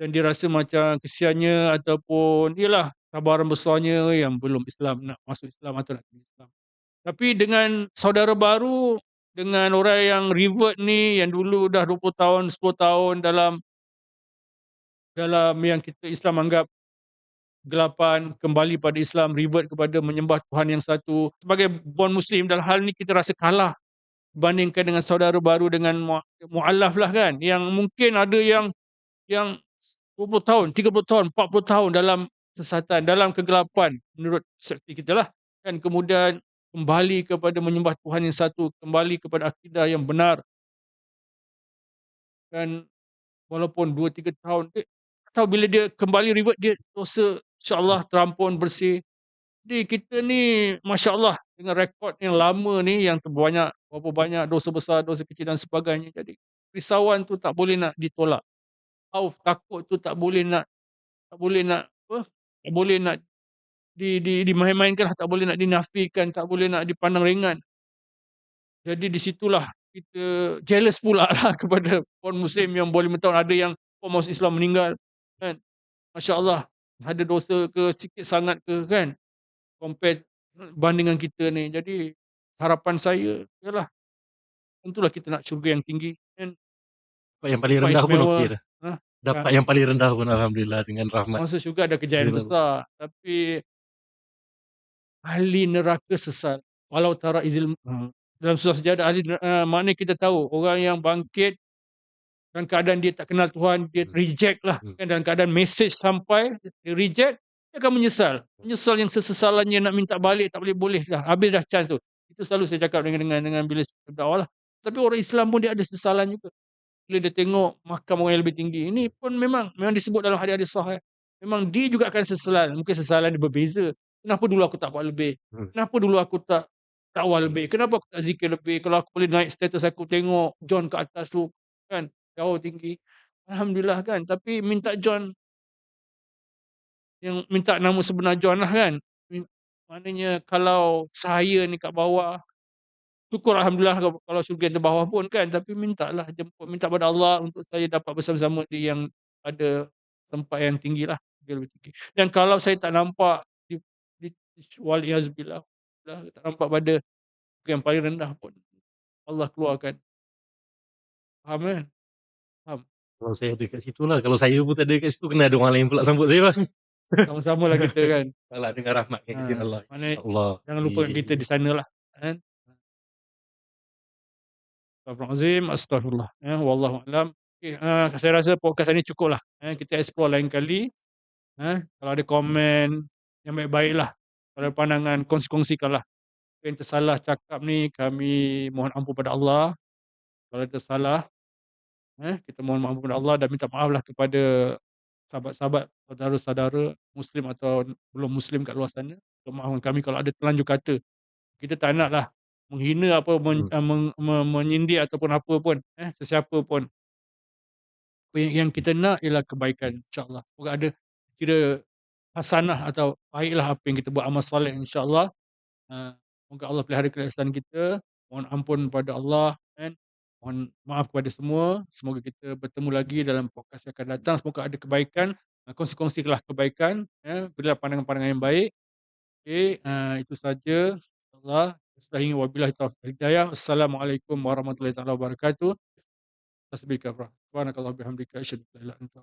Dan dia rasa macam kesiannya ataupun yalah cabaran besarnya yang belum Islam, nak masuk Islam atau nak tinggal Islam. Tapi dengan saudara baru, dengan orang yang revert ni, yang dulu dah 20 tahun, 10 tahun dalam yang kita Islam anggap kegelapan, kembali pada Islam, revert kepada menyembah Tuhan yang satu. Sebagai born Muslim, dalam hal ni kita rasa kalah bandingkan dengan saudara baru dengan mu'allaf lah kan, yang mungkin ada yang 20 tahun, 30 tahun, 40 tahun dalam kesesatan, dalam kegelapan menurut persepsi kita lah. Dan kemudian kembali kepada menyembah Tuhan yang satu, kembali kepada akidah yang benar. Dan walaupun 2, 3 tahun, tak tahu bila dia kembali revert, dia dosa insya-Allah terampun, bersih. Jadi kita ni masya-Allah dengan rekod yang lama ni yang berapa banyak dosa besar, dosa kecil dan sebagainya. Jadi risauan tu tak boleh nak ditolak. Khauf, takut tu tak boleh nak apa, tak boleh nak dimain-mainkan, tak boleh nak dinafikan, tak boleh nak dipandang ringan. Jadi di situlah kita jealous pulalah kepada orang muslim yang boleh bertahun, ada yang masuk Islam meninggal kan. Masya-Allah, ada dosa ke sikit sangat ke kan, compare bandingan kita ni. Jadi harapan saya ialah tentulah kita nak syurga yang tinggi kan, Dapat yang paling tempat rendah pun istimewa. okey dah. Ha? Dapat yang paling rendah pun alhamdulillah dengan rahmat Masuk syurga ada kejayaan izin Allah. besar, tapi ahli neraka sesat. Walau tara dalam surah Sajadah maknanya kita tahu orang yang bangkit dalam keadaan dia tak kenal Tuhan, dia reject lah kan, dalam keadaan message sampai, dia reject, dia akan menyesal. Menyesal yang sesesalannya, nak minta balik tak boleh dah, habis dah chance tu. Itu selalu saya cakap dengan bila saya berdakwah lah. Tapi orang Islam pun dia ada sesalan juga. Bila dia tengok makam orang yang lebih tinggi, ini pun memang disebut dalam hadis-hadis sahih. Memang dia juga akan sesalan, mungkin sesalan dia berbeza. Kenapa dulu aku tak buat lebih? Kenapa dulu aku tak dakwah lebih? Kenapa aku tak zikir lebih? Kalau aku boleh naik status aku tengok John ke atas tu kan, jauh tinggi. Alhamdulillah kan, tapi minta John, yang minta nama sebenar John lah kan. Maknanya kalau saya ni kat bawah, syukur alhamdulillah kalau syurga yang terbawah pun kan, tapi mintalah jemput, minta pada Allah untuk saya dapat bersama-sama di yang ada tempat yang tinggilah, dia lebih tinggi. Dan kalau saya tak nampak di waliyazubillah, tak nampak pada yang paling rendah pun Allah keluarkan. Faham kan? Faham? Kalau saya ada kat situ lah, kalau saya pun tak ada kat situ, kena ada orang lain pula sambut saya bang. Sama-samalah kita kan. Alah dengan rahmat dengan izin Allah. Maknanya InsyaAllah. jangan lupakan kita di sanalah kan. Astagfirullahalazim, astagfirullah. Wallahu a'lam. Okey, saya rasa podcast ini cukuplah. Kita explore lain kali. Kalau ada komen yang baik-baiklah, kalau ada pandangan kongsi-kongsikanlah. Apa yang tersalah cakap ni kami mohon ampun pada Allah. Kalau tersalah, kita mohon ampun pada Allah dan minta maaflah kepada sahabat-sahabat, saudara-saudara muslim atau belum muslim kat luar sana. Maafkan kami kalau ada terlanjur kata. Kita tak naklah menghina apa Mhm. menyindir ataupun apa pun, sesiapa pun. Apa yang kita nak ialah kebaikan, insya-Allah. Moga ada kira hasanah atau baiklah apa yang kita buat, amal soleh, insya-Allah. Moga Allah pelihara kesihatan kita, mohon ampun pada Allah kan, mohon maaf kepada semua. Semoga kita bertemu lagi dalam podcast yang akan datang, semoga ada kebaikan, kongsi-kongsikanlah kebaikan, berilah pandangan-pandangan yang baik. Okey, itu saja, insya-Allah. Akhirnya wabillahi taufiq wal hidayah. Assalamualaikum warahmatullahi taala wabarakatuh. Tasbihka subhanakallah bihamdika asyhadu an la ilaha illa anta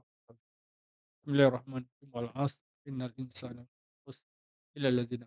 Bismillahirrahmanirrahim. Wal 'asr innal insana lafi khusr illa alladzina